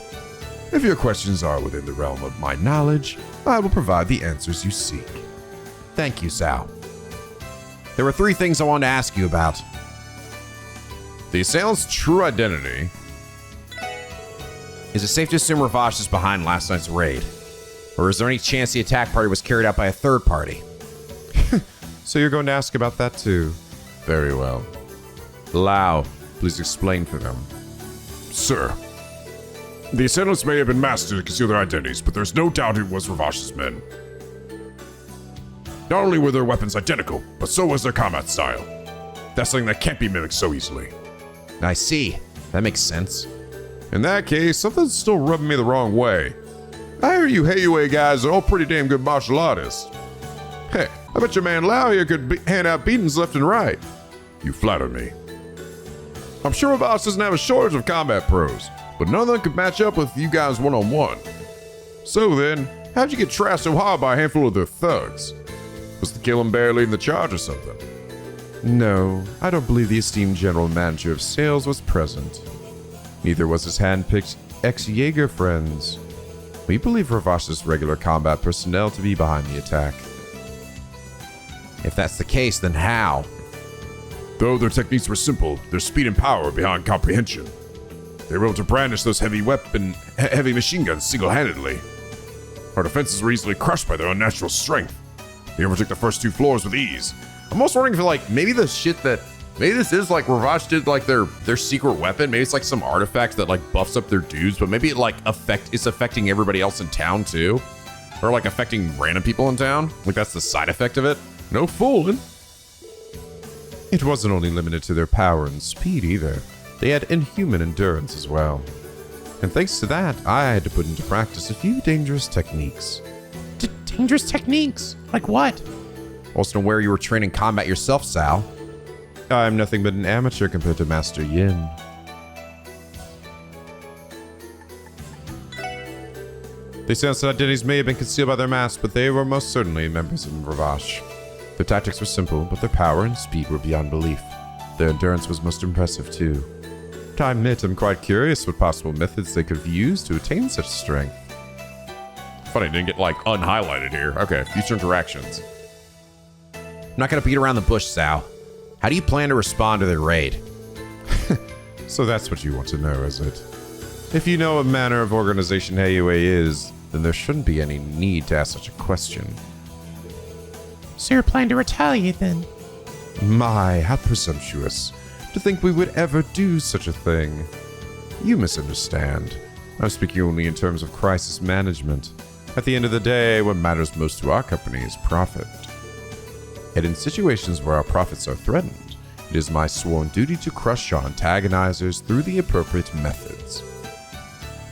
If your questions are within the realm of my knowledge, I will provide the answers you seek. Thank you, Sal. There were 3 things I wanted to ask you about. The assailant's true identity. Is it safe to assume Ravash is behind last night's raid? Or is there any chance the attack party was carried out by a third party? So you're going to ask about that too? Very well. Lau, please explain for them. Sir, the assailants may have been masked to conceal their identities, but there's no doubt it was Ravash's men. Not only were their weapons identical, but so was their combat style. That's something that can't be mimicked so easily. I see. That makes sense. In that case, something's still rubbing me the wrong way. I hear you Heiyue guys are all pretty damn good martial artists. Heck, I bet your man Lau here could hand out beatings left and right. You flatter me. I'm sure Ravash doesn't have a shortage of combat pros, but none of them could match up with you guys one-on-one. So then, how'd you get trashed so hard by a handful of their thugs? Was the killing bear leading the charge or something? No, I don't believe the esteemed general manager of sales was present. Neither was his hand-picked ex-Jaeger friends. We believe Ravash's regular combat personnel to be behind the attack. If that's the case, then how? Though their techniques were simple, their speed and power were beyond comprehension. They were able to brandish those heavy machine guns single-handedly. Our defenses were easily crushed by their unnatural strength. They overtook the first 2 floors with ease. I'm almost wondering if, maybe the shit that... Maybe this is Ravash did, their secret weapon. Maybe it's, some artifact that, buffs up their dudes, but maybe it, it's affecting everybody else in town, too. Or, affecting random people in town. That's the side effect of it. No fooling. It wasn't only limited to their power and speed either. They had inhuman endurance as well. And thanks to that, I had to put into practice a few dangerous techniques. Dangerous techniques? Like what? Also aware you were training combat yourself, Sal. I'm nothing but an amateur compared to Master Yin. The assailants' identities may have been concealed by their masks, but they were most certainly members of Ravash. Their tactics were simple, but their power and speed were beyond belief. Their endurance was most impressive too. I admit I'm quite curious what possible methods they could have used to attain such strength. Funny, it didn't get, unhighlighted here. Okay, future interactions. I'm not gonna beat around the bush, Sal. How do you plan to respond to their raid? So that's what you want to know, is it? If you know what manner of organization Heiyue is, then there shouldn't be any need to ask such a question. So you're planning to retaliate then? My, how presumptuous. To think we would ever do such a thing. You misunderstand. I'm speaking only in terms of crisis management. At the end of the day, what matters most to our company is profit. And in situations where our profits are threatened, it is my sworn duty to crush our antagonizers through the appropriate methods.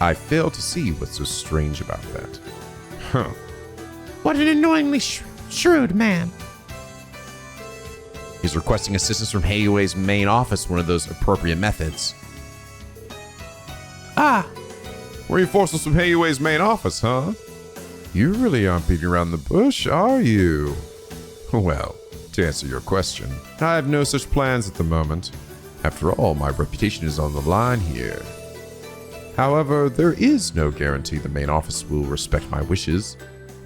I fail to see what's so strange about that. Huh. What an annoyingly shrewd man. He's requesting assistance from Heiyue's main office, one of those appropriate methods. Ah, Reinforcements from Heiyue's main office, huh? You really aren't beating around the bush, are you? Well, to answer your question, I have no such plans at the moment. After all, my reputation is on the line here. However, there is no guarantee the main office will respect my wishes.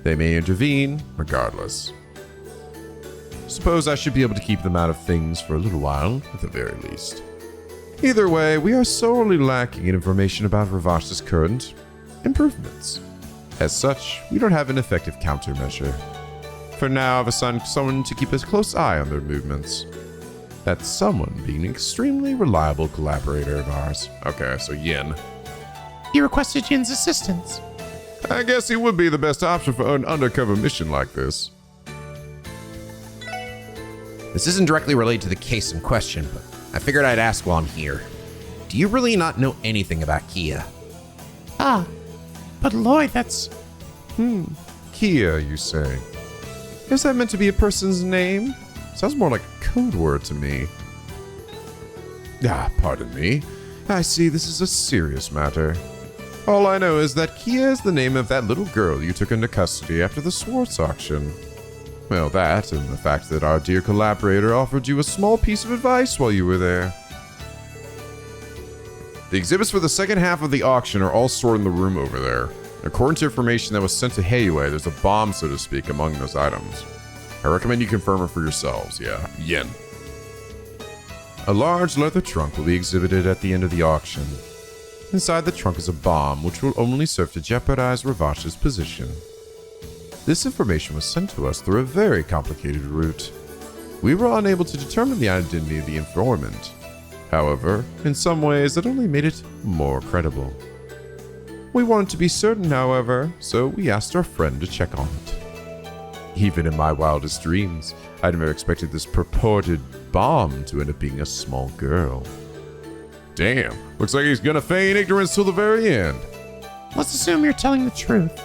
They may intervene, regardless. Suppose I should be able to keep them out of things for a little while, at the very least. Either way, we are sorely lacking in information about Ravash's current improvements. As such, we don't have an effective countermeasure. For now, I've assigned someone to keep a close eye on their movements. That someone being an extremely reliable collaborator of ours. Okay, so Yin. you requested Yin's assistance. I guess he would be the best option for an undercover mission like this. This isn't directly related to the case in question, but I figured I'd ask while I'm here. Do you really not know anything about Kia? Ah, but Lloyd, that's... Kia, you say? Is that meant to be a person's name? Sounds more like a code word to me. Ah, pardon me. I see this is a serious matter. All I know is that Kia is the name of that little girl you took into custody after the Swartz auction. Well, that and the fact that our dear collaborator offered you a small piece of advice while you were there. The exhibits for the second half of the auction are all stored in the room over there. According to information that was sent to Heiyue, there's a bomb, so to speak, among those items. I recommend you confirm it for yourselves, yeah. Yen. A large leather trunk will be exhibited at the end of the auction. Inside the trunk is a bomb, which will only serve to jeopardize Ravash's position. This information was sent to us through a very complicated route. We were unable to determine the identity of the informant. However, in some ways, it only made it more credible. We wanted to be certain, however, so we asked our friend to check on it. Even in my wildest dreams, I never expected this purported bomb to end up being a small girl. Damn, looks like he's gonna feign ignorance till the very end. Let's assume you're telling the truth.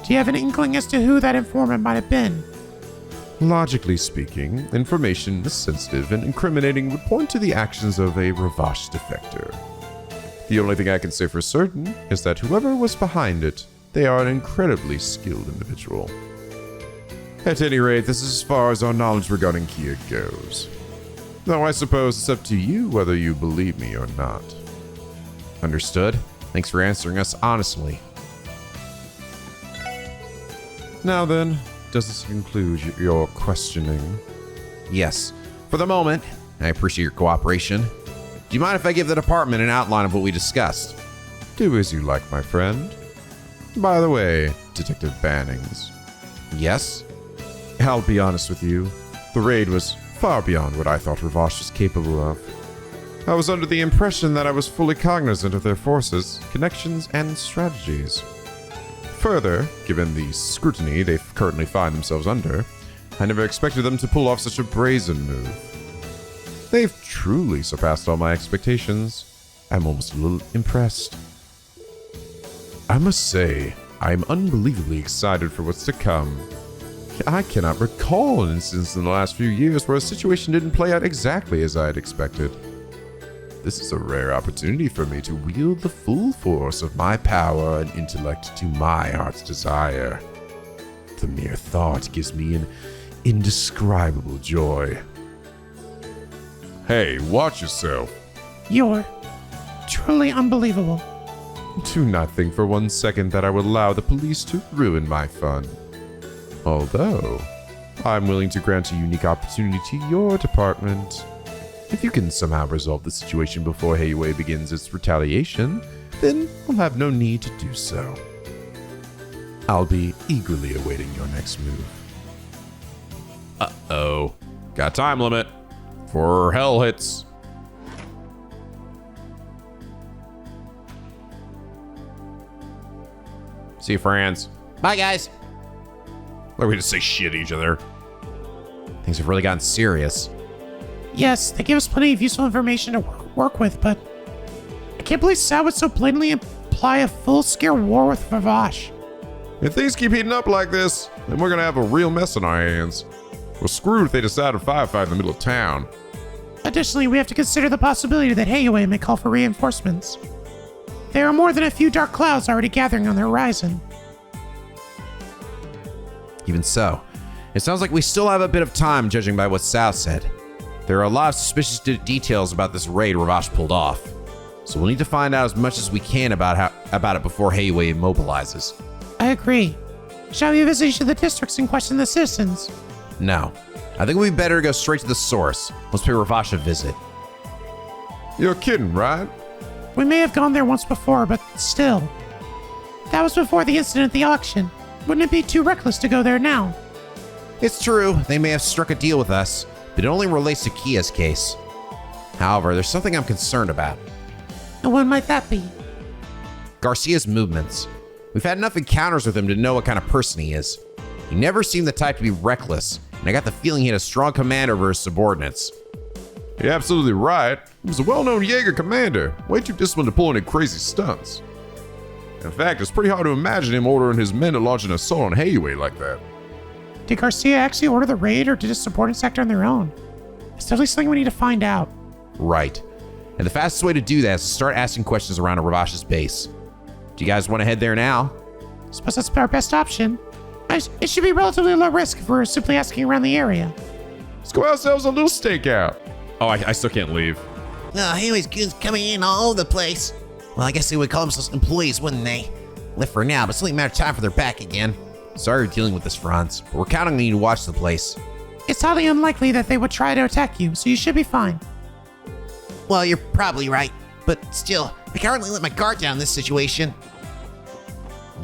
Do you have an inkling as to who that informant might have been? Logically speaking, information is sensitive and incriminating would point to the actions of a Ravash defector. The only thing I can say for certain is that whoever was behind it, they are an incredibly skilled individual. At any rate, this is as far as our knowledge regarding Kia goes. Though I suppose it's up to you whether you believe me or not. Understood. Thanks for answering us honestly. Now then, does this conclude your questioning? Yes. For the moment, I appreciate your cooperation. Do you mind if I give the department an outline of what we discussed? Do as you like, my friend. By the way, Detective Bannings. Yes? I'll be honest with you. The raid was far beyond what I thought Ravash was capable of. I was under the impression that I was fully cognizant of their forces, connections, and strategies. Further, given the scrutiny they currently find themselves under, I never expected them to pull off such a brazen move. They've truly surpassed all my expectations. I'm almost a little impressed. I must say, I'm unbelievably excited for what's to come. I cannot recall an instance in the last few years where a situation didn't play out exactly as I had expected. This is a rare opportunity for me to wield the full force of my power and intellect to my heart's desire. The mere thought gives me an indescribable joy. Hey, watch yourself. You're truly unbelievable. Do not think for 1 second that I would allow the police to ruin my fun. Although, I'm willing to grant a unique opportunity to your department. If you can somehow resolve the situation before Heiwei begins its retaliation, then we'll have no need to do so. I'll be eagerly awaiting your next move. Uh-oh. Got a time limit for hell hits. See you, friends. Bye, guys. Like we just say shit to each other. Things have really gotten serious. Yes, they give us plenty of useful information to work with, but I can't believe Sal would so blatantly imply a full-scale war with Vavash. If things keep heating up like this, then we're gonna have a real mess on our hands. We're screwed if they decide to firefight in the middle of town. Additionally, we have to consider the possibility that Heiwei may call for reinforcements. There are more than a few dark clouds already gathering on the horizon. Even so, it sounds like we still have a bit of time judging by what Sal said. There are a lot of suspicious details about this raid Ravash pulled off, so we'll need to find out as much as we can about it before Heiwei immobilizes. I agree. Shall we visit each of the districts and question the citizens? No, I think it would be better to go straight to the source. Let's pay Ravash a visit. You're kidding, right? We may have gone there once before, but still. That was before the incident at the auction. Wouldn't it be too reckless to go there now? It's true, they may have struck a deal with us, but it only relates to Kia's case. However, there's something I'm concerned about. And what might that be? Garcia's movements. We've had enough encounters with him to know what kind of person he is. He never seemed the type to be reckless, and I got the feeling he had a strong command over his subordinates. You're absolutely right. He was a well-known Jaeger commander, way too disciplined to pull any crazy stunts. In fact, it's pretty hard to imagine him ordering his men to launch an assault on Heiwei like that. Did Garcia actually order the raid, or did his subordinates act on their own? It's definitely something we need to find out. Right. And the fastest way to do that is to start asking questions around Ravash's base. Do you guys want to head there now? Suppose that's our best option. It should be relatively low risk if we're simply asking around the area. Let's go ourselves a little stakeout. Oh, I still can't leave. Heiwei's goons coming in all over the place. Well, I guess they would call themselves employees, wouldn't they? Live for now, but it's only a matter of time for they're back again. Sorry you're dealing with this, Franz, but we're counting on you to watch the place. It's highly unlikely that they would try to attack you, so you should be fine. Well, you're probably right, but still, I can't really let my guard down in this situation.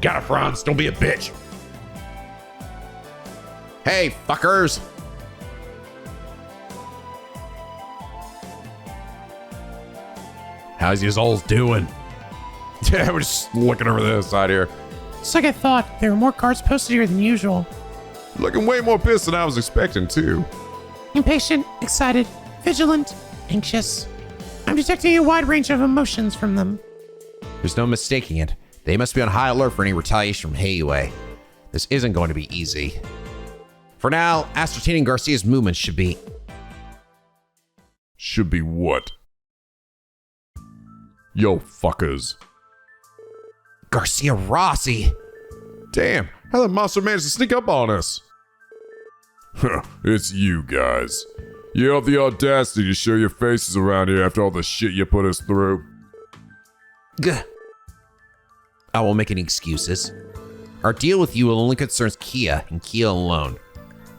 Got it, Franz. Don't be a bitch. Hey, fuckers! How's you alls doing? Yeah, we're just looking over the side here. Just like I thought, there were more guards posted here than usual. Looking way more pissed than I was expecting, too. Impatient, excited, vigilant, anxious. I'm detecting a wide range of emotions from them. There's no mistaking it. They must be on high alert for any retaliation from Heiwei. This isn't going to be easy. For now, ascertaining Garcia's movements should be... Should be what? Yo, fuckers. Garcia Rossi! Damn, how that monster managed to sneak up on us? Huh, it's you guys. You have the audacity to show your faces around here after all the shit you put us through. Gah. I won't make any excuses. Our deal with you will only concerns Kia and Kia alone.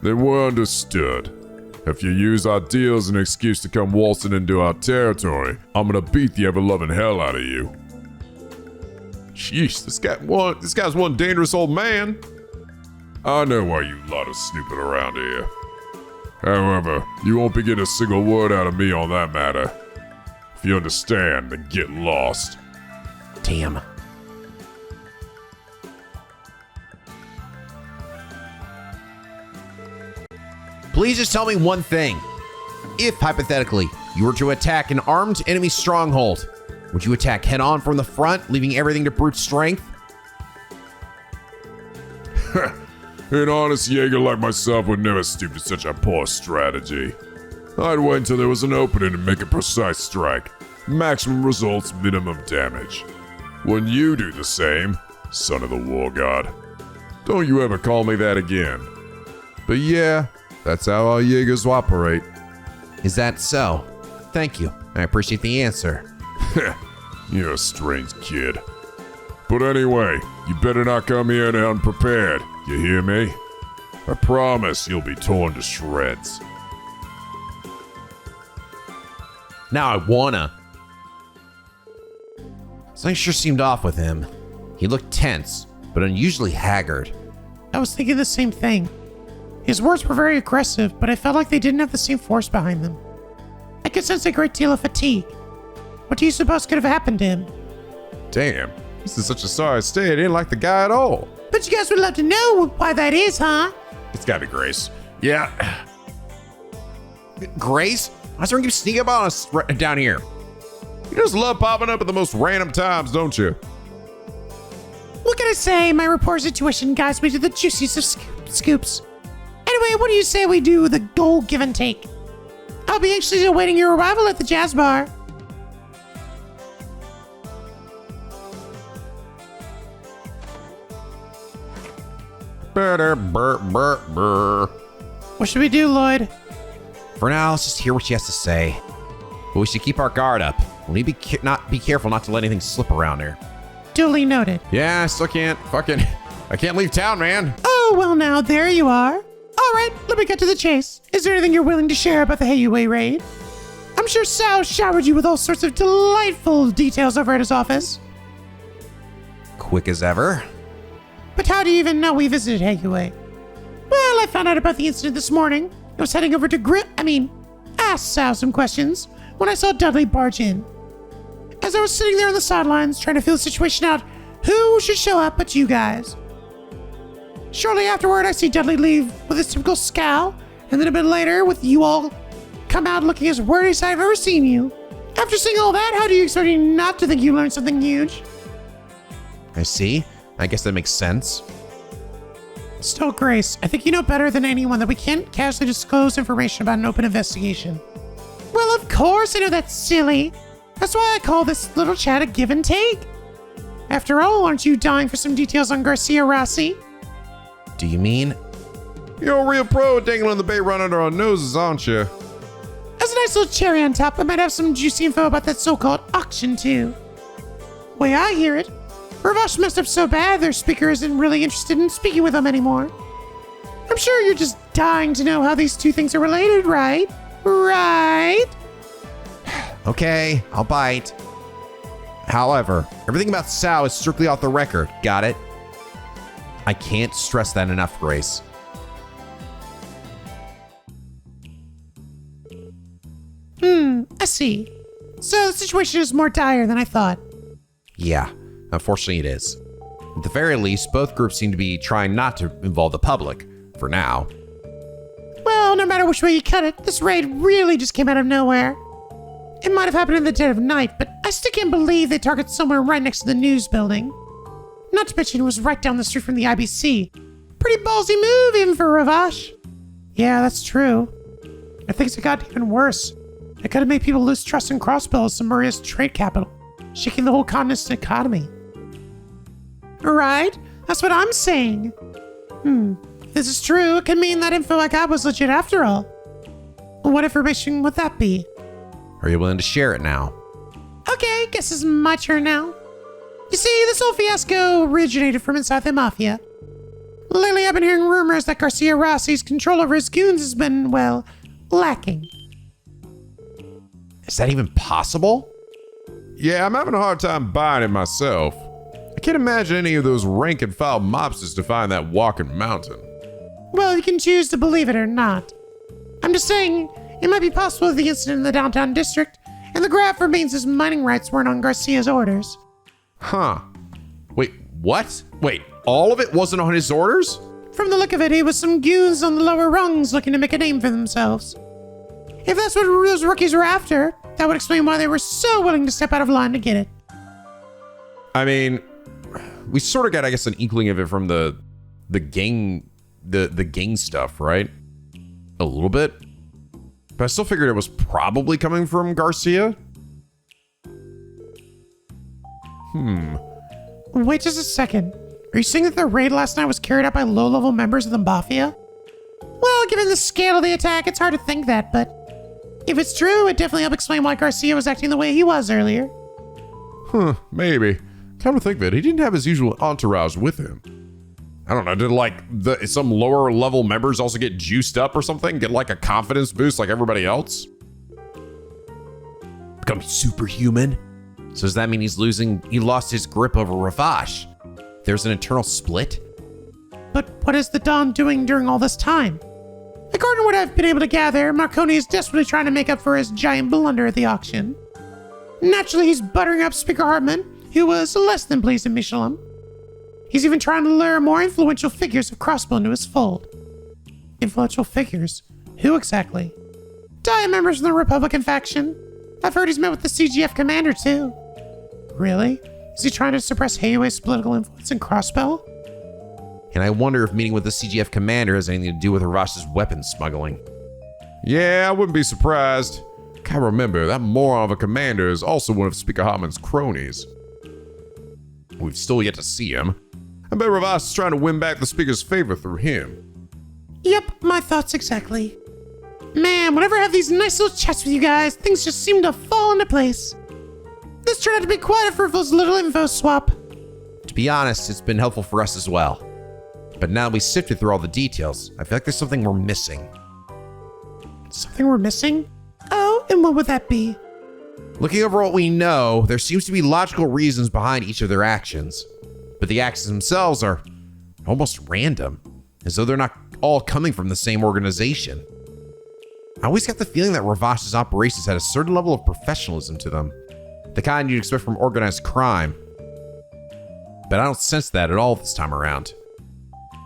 Then we're understood. If you use our deal as an excuse to come waltzing into our territory, I'm gonna beat the ever-loving hell out of you. Sheesh, this guy's one dangerous old man. I know why you lot are snooping around here. However, you won't be getting a single word out of me on that matter. If you understand, then get lost. Damn. Please just tell me one thing. If, hypothetically, you were to attack an armed enemy stronghold, would you attack head-on from the front, leaving everything to brute strength? An honest Jaeger like myself would never stoop to such a poor strategy. I'd wait until there was an opening and make a precise strike. Maximum results, minimum damage. When you do the same, son of the war god. Don't you ever call me that again. But yeah, that's how our Jaegers operate. Is that so? Thank you. I appreciate the answer. You're a strange kid. But anyway, you better not come here unprepared. You hear me? I promise you'll be torn to shreds. Now I wanna. Something sure seemed off with him. He looked tense, but unusually haggard. I was thinking the same thing. His words were very aggressive, but I felt like they didn't have the same force behind them. I could sense a great deal of fatigue. What do you suppose could have happened to him? Damn, this is such a sorry state. I didn't like the guy at all. But you guys would love to know why that is, huh? It's gotta be Grace. Yeah. Grace? Why does everyone keep sneaking up on us down here? You just love popping up at the most random times, don't you? What can I say? My reporter's intuition guides me to the juiciest of scoops. Anyway, what do you say we do the gold give and take? I'll be anxiously awaiting your arrival at the jazz bar. What should we do, Lloyd? For now, let's just hear what she has to say. But we should keep our guard up. We need to be careful not to let anything slip around here. Duly noted. Yeah, I still can't I can't leave town, man. Oh, well now, there you are. All right, let me get to the chase. Is there anything you're willing to share about the Hayway raid? I'm sure Sal showered you with all sorts of delightful details over at his office. Quick as ever. But how do you even know we visited Hayway? Well, I found out about the incident this morning. I was heading over to ask Sal some questions when I saw Dudley barge in. As I was sitting there on the sidelines trying to feel the situation out, who should show up but you guys? Shortly afterward, I see Dudley leave with his typical scowl, and then a bit later, with you all come out looking as worried as I've ever seen you. After seeing all that, how do you expect me not to think you learned something huge? I see. I guess that makes sense. Still, Grace, I think you know better than anyone that we can't casually disclose information about an open investigation. Well, of course I know that's silly. That's why I call this little chat a give and take. After all, aren't you dying for some details on Garcia Rossi? Do you mean? You're a real pro at dangling the bait right under our noses, aren't you? As a nice little cherry on top, I might have some juicy info about that so-called auction, too. Way I hear it, Ravash messed up so bad their speaker isn't really interested in speaking with them anymore. I'm sure you're just dying to know how these two things are related, right? Right? Okay, I'll bite. However, everything about Sal is strictly off the record. Got it? I can't stress that enough, Grace. I see. So the situation is more dire than I thought. Yeah, unfortunately it is. At the very least, both groups seem to be trying not to involve the public, for now. Well, no matter which way you cut it, this raid really just came out of nowhere. It might have happened in the dead of night, but I still can't believe they targeted somewhere right next to the news building. Not to mention it was right down the street from the IBC. Pretty ballsy move even for Ravash. Yeah, that's true. I think it got even worse. It could have made people lose trust in Crossbell as Samuria's trade capital, shaking the whole continent's economy. Right? That's what I'm saying. If this is true, it could mean that info I got was legit after all. What information would that be? Are you willing to share it now? Okay, guess it's my turn now. You see, this whole fiasco originated from inside the Mafia. Lately, I've been hearing rumors that Garcia Rossi's control over his goons has been, well, lacking. Is that even possible? Yeah, I'm having a hard time buying it myself. I can't imagine any of those rank and file mobsters defying that walking mountain. Well, you can choose to believe it or not. I'm just saying, it might be possible that the incident in the downtown district and the graph remains his mining rights weren't on Garcia's orders. Huh. Wait, what? Wait, all of it wasn't on his orders? From the look of it, it was some goons on the lower rungs looking to make a name for themselves. If that's what those rookies were after, that would explain why they were so willing to step out of line to get it. I mean, we sort of got, I guess, an inkling of it from the gang, the gang stuff, right? A little bit. But I still figured it was probably coming from Garcia. Wait just a second. Are you saying that the raid last night was carried out by low-level members of the Mafia? Well, given the scale of the attack, it's hard to think that, but if it's true, it definitely helps explain why Garcia was acting the way he was earlier. Maybe. Come to think of it, he didn't have his usual entourage with him. I don't know, did some lower level members also get juiced up or something? Get like a confidence boost like everybody else? Become superhuman? So does that mean he lost his grip over Ravash? There's an internal split? But what is the Don doing during all this time? According to what I've been able to gather, Marconi is desperately trying to make up for his giant blunder at the auction. Naturally, he's buttering up Speaker Hartman, who was less than pleased at Michelin. He's even trying to lure more influential figures of Crossbell into his fold. Influential figures? Who exactly? Dire members from the Republican faction. I've heard he's met with the CGF commander, too. Really? Is he trying to suppress Heiue's political influence in Crossbell? And I wonder if meeting with the CGF commander has anything to do with Ravash's weapons smuggling. Yeah, I wouldn't be surprised. Gotta remember, that moron of a commander is also one of Speaker Hartman's cronies. We've still yet to see him. I bet Ravash is trying to win back the Speaker's favor through him. Yep, my thoughts exactly. Man, whenever I have these nice little chats with you guys, things just seem to fall into place. This turned out to be quite a fruitful little info swap. To be honest, it's been helpful for us as well. But now that we sifted through all the details, I feel like there's something we're missing. Something we're missing? Oh, and what would that be? Looking over what we know, there seems to be logical reasons behind each of their actions. But the actions themselves are almost random, as though they're not all coming from the same organization. I always got the feeling that Ravash's operations had a certain level of professionalism to them, the kind you'd expect from organized crime. But I don't sense that at all this time around.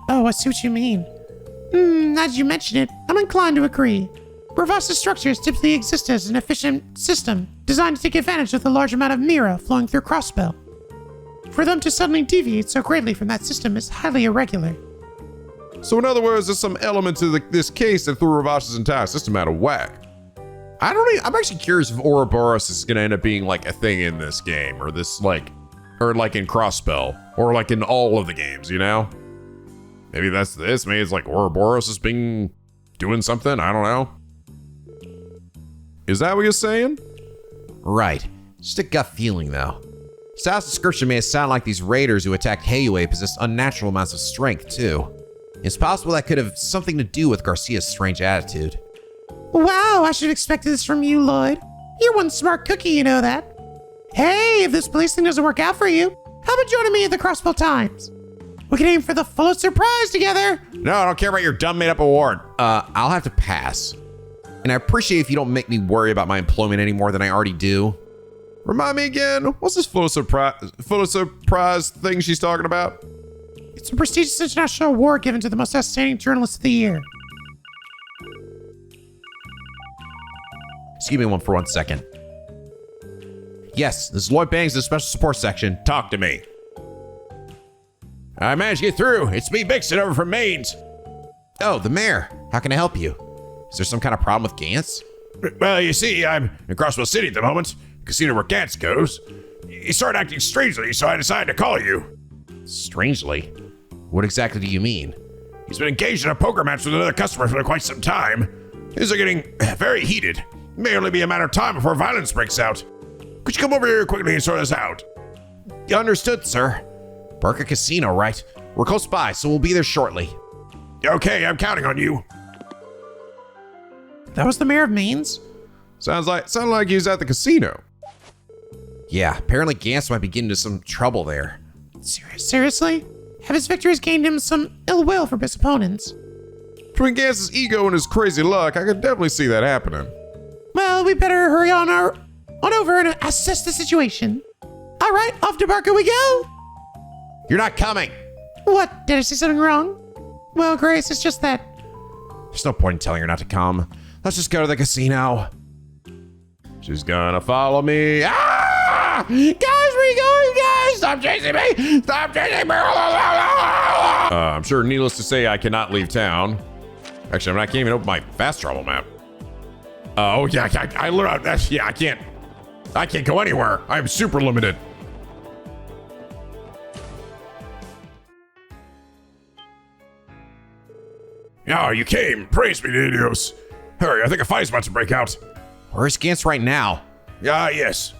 Oh, I see what you mean. Now that you mention it, I'm inclined to agree. Ravash's structures typically exist as an efficient system designed to take advantage of the large amount of Mira flowing through Crossbell. For them to suddenly deviate so greatly from that system is highly irregular. So in other words, there's some element to this case that threw Ravash's entire system out of whack. I'm actually curious if Ouroboros is gonna end up being like a thing in this game, or this or like in Crossbell, or like in all of the games, you know? Maybe that's this. Maybe it's like Ouroboros is doing something. I don't know. Is that what you're saying? Right. Just a gut feeling, though. Sal's description made it sound like these raiders who attacked Heiyue possessed unnatural amounts of strength, too. It's possible that could have something to do with Garcia's strange attitude. Wow, I should have expected this from you, Lloyd. You're one smart cookie, you know that. Hey, if this police thing doesn't work out for you, how about joining me at the Crossbell Times? We can aim for the fullest surprise together. No, I don't care about your dumb made-up award. I'll have to pass. And I appreciate if you don't make me worry about my employment any more than I already do. Remind me again, what's this full of surprise thing she's talking about? It's a prestigious international award given to the most outstanding journalist of the year. Excuse me for 1 second. Yes, this is Lloyd Bannings, the special support section. Talk to me. I managed to get through. It's me, Bixon, over from Mainz. Oh, the mayor. How can I help you? Is there some kind of problem with Gantz? Well, you see, I'm in Crossbell City at the moment, casino where Gantz goes. He started acting strangely, so I decided to call you. Strangely? What exactly do you mean? He's been engaged in a poker match with another customer for quite some time. Things are getting very heated. It may only be a matter of time before violence breaks out. Could you come over here quickly and sort this out? Understood, sir. Barca Casino, right? We're close by, so we'll be there shortly. Okay, I'm counting on you. That was the mayor of Mainz? Sounded like he was at the casino. Yeah, apparently Gantz might be getting into some trouble there. Seriously? Have his victories gained him some ill will from his opponents? Between Gantz's ego and his crazy luck, I could definitely see that happening. Well, we better hurry on over and assess the situation. All right, off to Barca we go. You're not coming! What? Did I say something wrong? Well, Grace, it's just that. There's no point in telling her not to come. Let's just go to the casino. She's gonna follow me. Ah! Guys, where are you going, guys? Stop chasing me! Stop chasing me! I'm sure needless to say, I cannot leave town. Actually, I can't even open my fast travel map. Oh, yeah, I learned that. Yeah, I can't go anywhere. I'm super limited. Oh, you came. Praise be to Dios. Hurry, I think a fight's about to break out. Where's Gantz right now? Yes.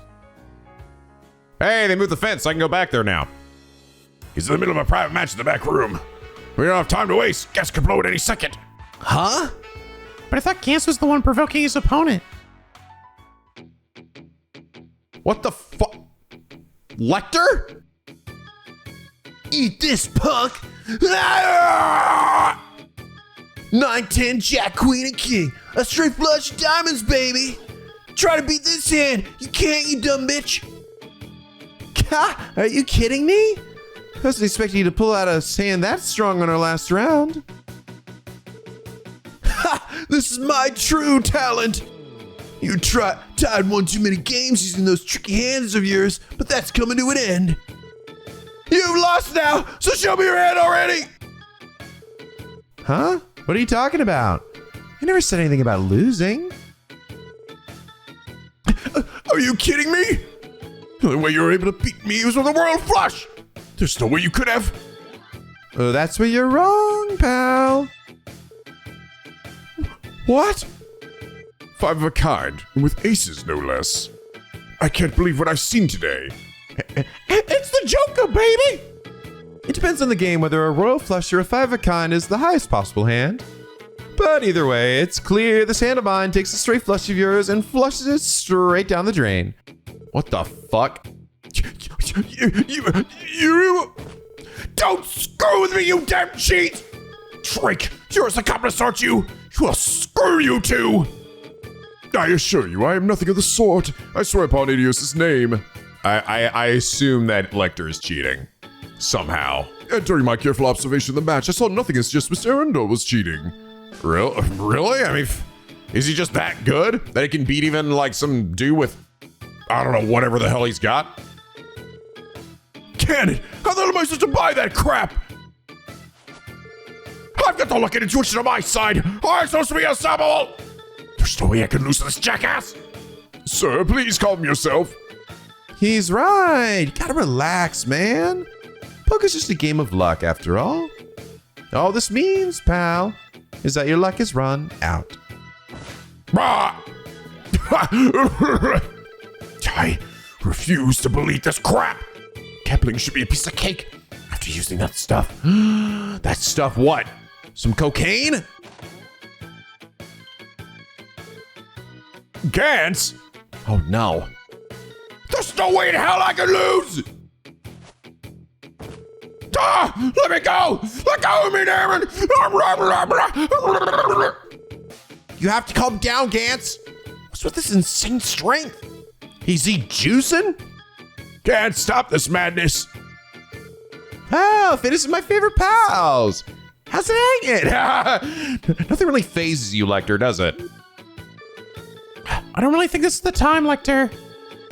Hey, they moved the fence. I can go back there now. He's in the middle of a private match in the back room. We don't have time to waste. Gas could blow at any second. Huh? But I thought Gantz was the one provoking his opponent. What the fuck? Lecter? Eat this, punk! 9, 10, Jack, Queen, and King. A straight flush of diamonds, baby. Try to beat this hand. You can't, you dumb bitch. Ha! Are you kidding me? I wasn't expecting you to pull out a hand that strong on our last round. Ha! This is my true talent. You tied one too many games using those tricky hands of yours, but that's coming to an end. You've lost now, so show me your hand already. Huh? What are you talking about? I never said anything about losing. Are you kidding me? The only way you were able to beat me was with a royal flush. There's no way you could have. Oh, that's where you're wrong, pal. What? 5 of a kind, and with aces, no less. I can't believe what I've seen today. It's the Joker, baby! It depends on the game whether a royal flush or a 5 of a kind is the highest possible hand. But either way, it's clear this hand of mine takes a straight flush of yours and flushes it straight down the drain. What the fuck? You don't screw with me, you damn cheat! Drake, you're as accomplice, aren't you? Well, screw you too! I assure you, I am nothing of the sort. I swear upon Idios' name. I assume that Lecter is cheating. Somehow. And during my careful observation of the match, I saw nothing as just Mr. Arundel was cheating. Really? I mean, is he just that good? That he can beat even like some dude with, I don't know, whatever the hell he's got? Can it? How the hell am I supposed to buy that crap? I've got the luck and intuition on my side. I'm supposed to be unstoppable. There's no way I can lose to this jackass. Sir, please calm yourself. He's right. Gotta relax, man. Poker's just a game of luck, after all. All this means, pal, is that your luck is run out. I refuse to believe this crap. Kepling should be a piece of cake after using that stuff. That stuff what? Some cocaine? Gantz? Oh no. There's no way in hell I can lose! Ah! Let me go! Let go of me, damn it! You have to calm down, Gantz. What's with this insane strength? Is he juicing? Can't stop this madness. Pal, Fitness is my favorite pals. How's it hanging? Nothing really phases you, Lecter, does it? I don't really think this is the time, Lecter.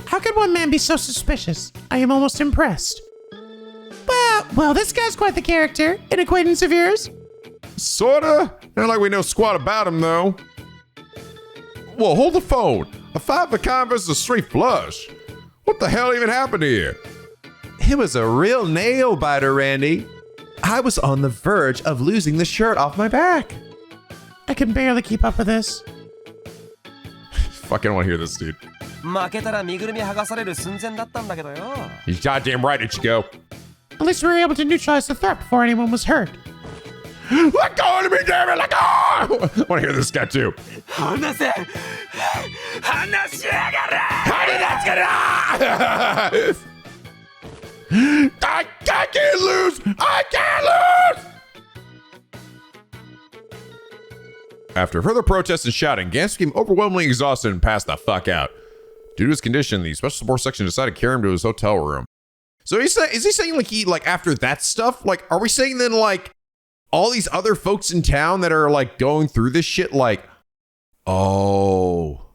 How could one man be so suspicious? I am almost impressed. Well, this guy's quite the character. An acquaintance of yours? Sorta. Not like we know squat about him, though. Whoa, hold the phone. A 5 of a kind versus a straight flush. What the hell even happened here? It was a real nail biter, Randy. I was on the verge of losing the shirt off my back. I can barely keep up with this. Fucking want to hear this, dude. 負けたら身ぐるみ剥がされる寸前だったんだけどよ。 He's goddamn right, Ichigo. At least we were able to neutralize the threat before anyone was hurt. Let go of me, damn it! Let go! I want to hear this guy, too. 話せ話しやがれ I can't lose! I can't lose! After further protests and shouting, Gantz became overwhelmingly exhausted and passed the fuck out. Due to his condition, the special support section decided to carry him to his hotel room. So is he saying like he, like after that stuff, like are we saying then like all these other folks in town that are like going through this shit like, oh,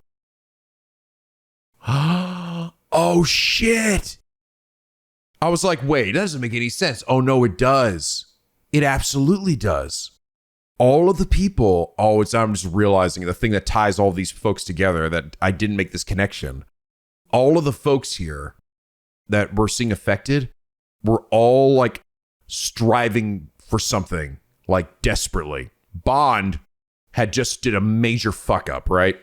oh shit. I was like, wait, it doesn't make any sense. Oh no, it does. It absolutely does. All of the people, I'm just realizing the thing that ties all these folks together that I didn't make this connection. All of the folks here that we're seeing affected were all like striving for something, like desperately. Bond had just did a major fuck up, right?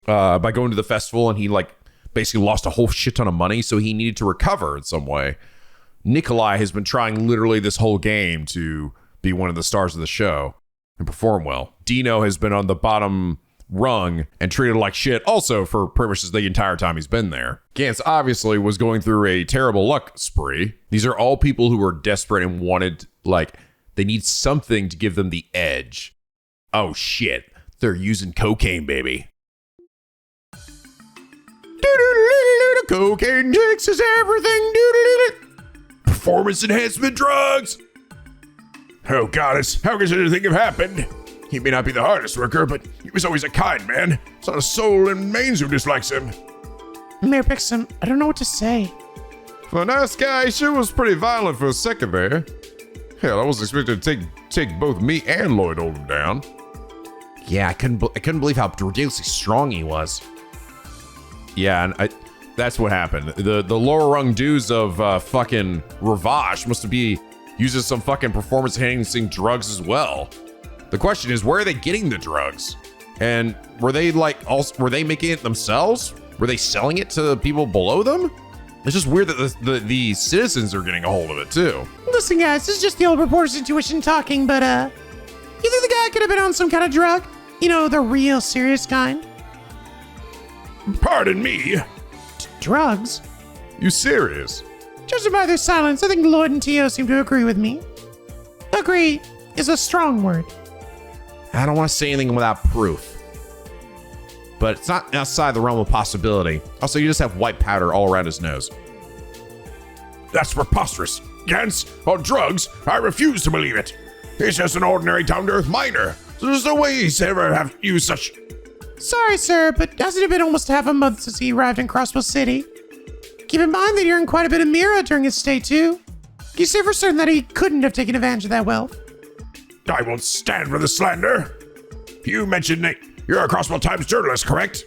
By going to the festival, and he like basically lost a whole shit ton of money, so he needed to recover in some way. Nikolai has been trying literally this whole game to be one of the stars of the show and perform well. Dino has been on the bottom rung and treated like shit also for pretty much the entire time he's been there. Gantz obviously was going through a terrible luck spree. These are all people who are desperate and wanted, like, they need something to give them the edge. Oh shit, they're using cocaine, baby. Cocaine fixes everything. Performance enhancement drugs. Oh, goddess, how could such a thing have happened? He may not be the hardest worker, but he was always a kind man. It's not a soul in Mainz who dislikes him. Mayor Pixum, I don't know what to say. For a nice guy, he sure was pretty violent for a second there. Hell, I wasn't expecting to take both me and Lloyd Oldham down. Yeah, I couldn't believe how ridiculously strong he was. Yeah, and that's what happened. The lower rung dudes of fucking Ravash must be using some fucking performance enhancing drugs as well. The question is, where are they getting the drugs? And were they making it themselves? Were they selling it to people below them? It's just weird that the citizens are getting a hold of it too. Listen, guys, this is just the old reporter's intuition talking, but, you think the guy could have been on some kind of drug? You know, the real serious kind? Pardon me. Drugs? You serious? Judging by their silence, I think Lloyd and Tio seem to agree with me. Agree is a strong word. I don't want to say anything without proof. But it's not outside the realm of possibility. Also, you just have white powder all around his nose. That's preposterous. Gantz, on drugs, I refuse to believe it. He's just an ordinary down-to-earth miner. So there's no way he's ever have used such... Sorry, sir, but hasn't it been almost half a month since he arrived in Crossbell City? Keep in mind that you're in quite a bit of Mira during his stay, too. Can you say for certain that he couldn't have taken advantage of that wealth? I won't stand for the slander. You mentioned that you're a Crossbell Times journalist, correct?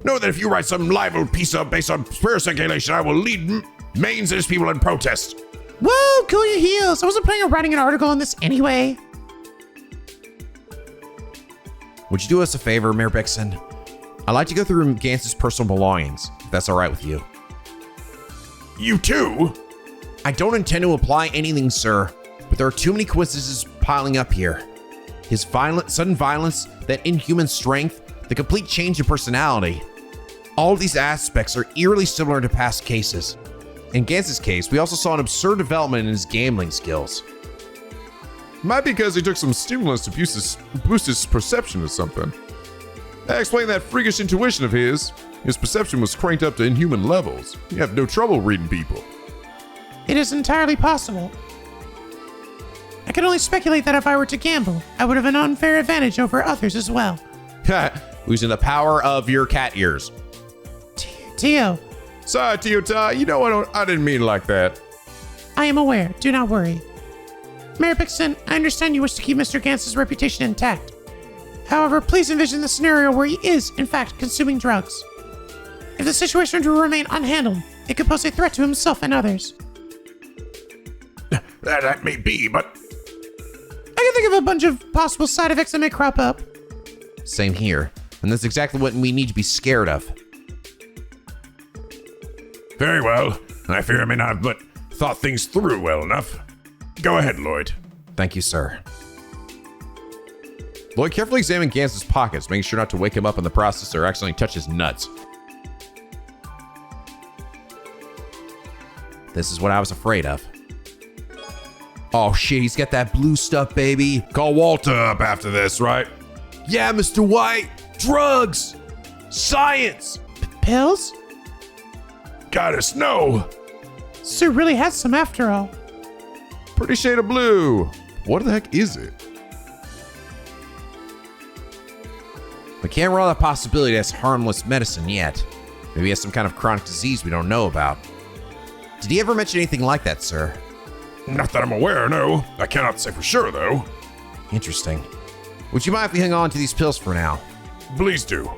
Know that if you write some libel piece up based on spirit speculation, I will lead Mainz and his people in protest. Whoa, cool your heels. I wasn't planning on writing an article on this anyway. Would you do us a favor, Mayor Bixon? I'd like to go through Gantz's personal belongings, if that's all right with you. You too? I don't intend to apply anything, sir, but there are too many coincidences piling up here. His sudden violence, that inhuman strength, the complete change in personality. All of these aspects are eerily similar to past cases. In Gantz's case, we also saw an absurd development in his gambling skills. Might be because he took some stimulants to boost his perception or something. That explained that freakish intuition of his. His perception was cranked up to inhuman levels. You have no trouble reading people. It is entirely possible. I can only speculate that if I were to gamble, I would have an unfair advantage over others as well. Losing the power of your cat ears. Tio, Sorry, Tio Tai, you know I didn't mean it like that. I am aware. Do not worry. Mayor Pixon, I understand you wish to keep Mr. Gantz's reputation intact. However, please envision the scenario where he is, in fact, consuming drugs. If the situation were to remain unhandled, it could pose a threat to himself and others. That may be, but... I can think of a bunch of possible side effects that may crop up. Same here. And that's exactly what we need to be scared of. Very well. I fear I may not have but thought things through well enough. Go ahead, Lloyd. Thank you, sir. Lloyd carefully examined Gantz's pockets, making sure not to wake him up in the process or accidentally touch his nuts. This is what I was afraid of. Oh shit, he's got that blue stuff, baby. Call Walter up after this, right? Yeah, Mr. White. Drugs. Science. Pills? Goddess, no! Sir really has some after all. Pretty shade of blue. What the heck is it? We can't rule out the possibility that's harmless medicine yet. Maybe he has some kind of chronic disease we don't know about. Did he ever mention anything like that, sir? Not that I'm aware, no. I cannot say for sure, though. Interesting. Would you mind if we hang on to these pills for now? Please do.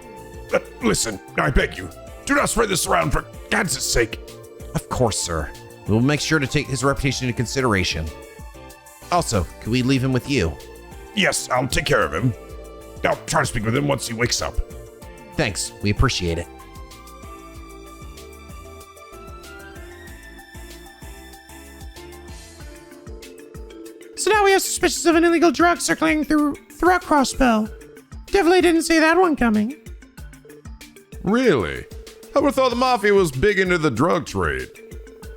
Listen, I beg you. Do not spread this around for Gantz's sake. Of course, sir. We will make sure to take his reputation into consideration. Also, could we leave him with you? Yes, I'll take care of him. I'll try to speak with him once he wakes up. Thanks, we appreciate it. So now we have suspicions of an illegal drug circulating throughout Crossbell. Definitely didn't see that one coming. Really? I would have thought the mafia was big into the drug trade.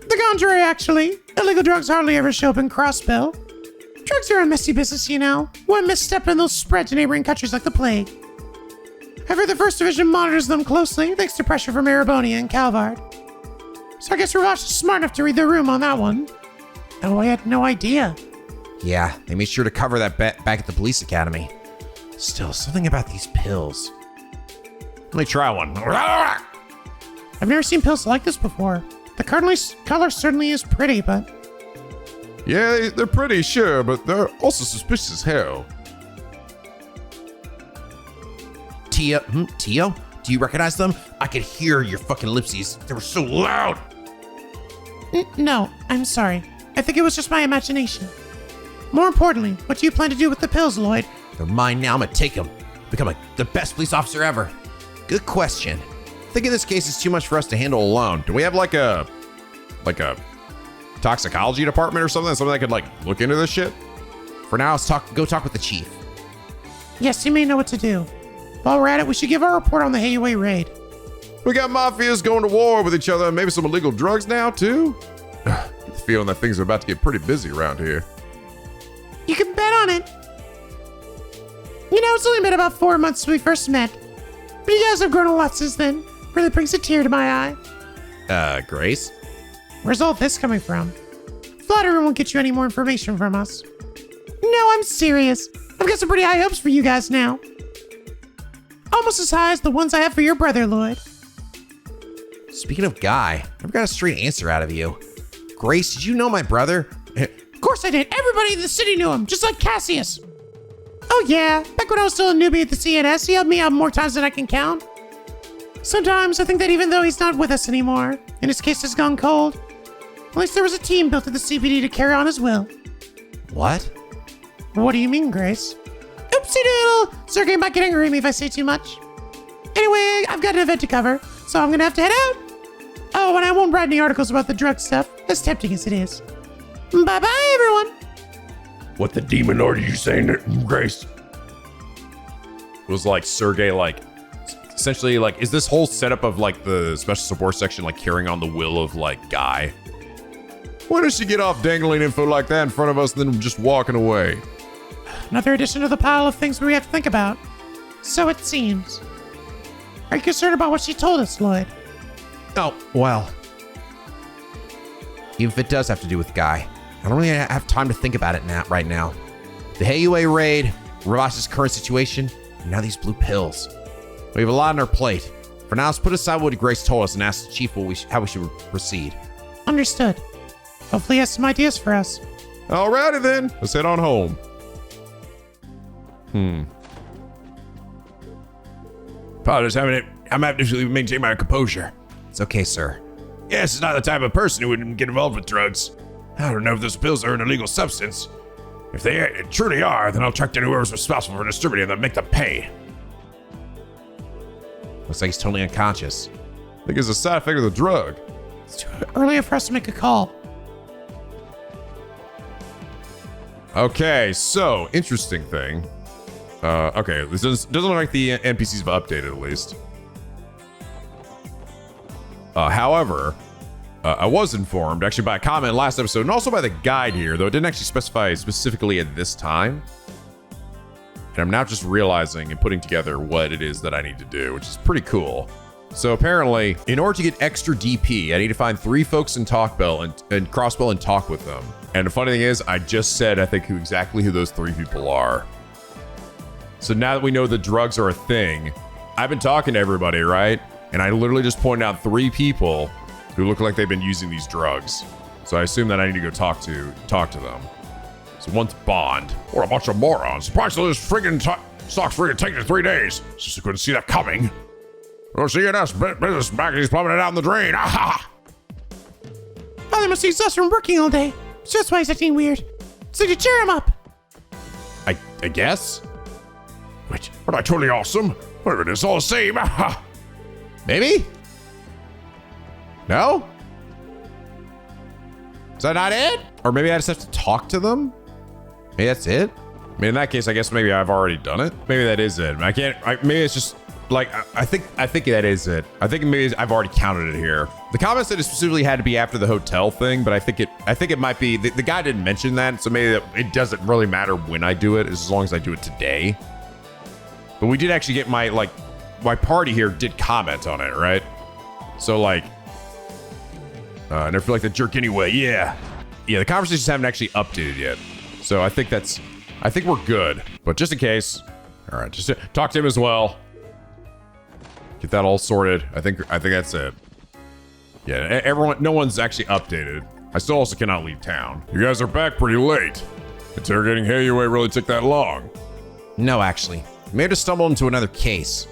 The contrary, actually. Illegal drugs hardly ever show up in Crossbell. Drugs are a messy business, you know. One misstep and they'll spread to neighboring countries like the plague. However, the First Division monitors them closely thanks to pressure from Erebonia and Calvard. So I guess Ravash is smart enough to read the room on that one. Oh, I had no idea. Yeah, they made sure to cover that back at the police academy. Still, something about these pills. Let me try one. I've never seen pills like this before. The color certainly is pretty, but... Yeah, they're pretty, sure, but they're also suspicious as hell. Tio? Tio? Do you recognize them? I could hear your fucking lipsies. They were so loud. No, I'm sorry. I think it was just my imagination. More importantly, what do you plan to do with the pills, Lloyd? They're mine now. I'm gonna take them. Become the best police officer ever. Good question. I think in this case it's too much for us to handle alone. Do we have like a toxicology department or something? Something that could like look into this shit? For now, let's go talk with the chief. Yes, you may know what to do. While we're at it, we should give our report on the Hayaway raid. We got mafias going to war with each other and maybe some illegal drugs now, too. Get the feeling that things are about to get pretty busy around here. You can bet on it. You know, it's only been about 4 months since we first met. But you guys have grown a lot since then. Really brings a tear to my eye. Grace? Where's all this coming from? Flattery won't get you any more information from us. No, I'm serious. I've got some pretty high hopes for you guys now. Almost as high as the ones I have for your brother, Lloyd. Speaking of Guy, I've got a straight answer out of you. Grace, did you know my brother? Of course I did. Everybody in the city knew him, just like Cassius. Oh yeah, back when I was still a newbie at the CNS, he helped me out more times than I can count. Sometimes I think that even though he's not with us anymore, and his case has gone cold, at least there was a team built at the CPD to carry on his will. What? What do you mean, Grace? Oopsie doodle! Sergey might get angry at me if I say too much. Anyway, I've got an event to cover, so I'm gonna have to head out. Oh, and I won't write any articles about the drug stuff, as tempting as it is. Bye-bye, everyone! What the demon lord are you saying, Grace? Was like Sergey like essentially like is this whole setup of like the special support section like carrying on the will of like Guy? When does she get off dangling info like that in front of us and then just walking away? Another addition to the pile of things we have to think about. So it seems. Are you concerned about what she told us, Lloyd? Oh, well. Even if it does have to do with Guy, I don't really have time to think about it right now. The Hayaway raid, Ravash's current situation, and now these blue pills. We have a lot on our plate. For now, let's put aside what Grace told us and ask the chief how we should proceed. Understood. Hopefully he has some ideas for us. Alrighty then, let's head on home. Apologies, I'm having to maintain my composure. It's okay, sir. Yes, it's not the type of person who would get involved with drugs. I don't know if those pills are an illegal substance. If they truly are, then I'll track down whoever's responsible for distributing them and make them pay. Looks like he's totally unconscious. I think it's a side effect of the drug. It's too early for us to make a call. Okay, so interesting thing. Okay, this doesn't look like the NPCs have updated at least. However, I was informed actually by a comment last episode and also by the guide here, though it didn't actually specify specifically at this time. And I'm now just realizing and putting together what it is that I need to do, which is pretty cool. So apparently, in order to get extra DP, I need to find 3 folks in Crossbell and Crossbell and talk with them. And the funny thing is, I just said I think exactly who those 3 people are. So now that we know the drugs are a thing, I've been talking to everybody, right? And I literally just pointed out 3 people who look like they've been using these drugs. So I assume that I need to go talk to them. So one's Bond. What a bunch of morons. Surprised this friggin' stock's friggin' taking 3 days. Just couldn't see that coming. Oh, CNS business back and he's plumbing it out in the drain. Aha! Father must see us from working all day. So that's why he's acting weird. So you cheer him up. I guess? Wait, aren't I totally awesome? Whatever it is, all the same. Aha! Maybe? No? Is that not it? Or maybe I just have to talk to them? Maybe that's it? I mean, in that case, I guess maybe I've already done it. Maybe that is it. Maybe it's just like, I think that is it. I think maybe I've already counted it here. The comment said it specifically had to be after the hotel thing, but I think it might be, the guy didn't mention that, so maybe it doesn't really matter when I do it, as long as I do it today. But we did actually get my party here did comment on it, right? So like, I never feel like the jerk anyway. Yeah, the conversations haven't actually updated yet. So I think we're good. But just in case, all right, just talk to him as well. Get that all sorted. I think that's it. Yeah, no one's actually updated. I still also cannot leave town. You guys are back pretty late. Interrogating Hayue really took that long. No, actually. We may have just stumbled into another case.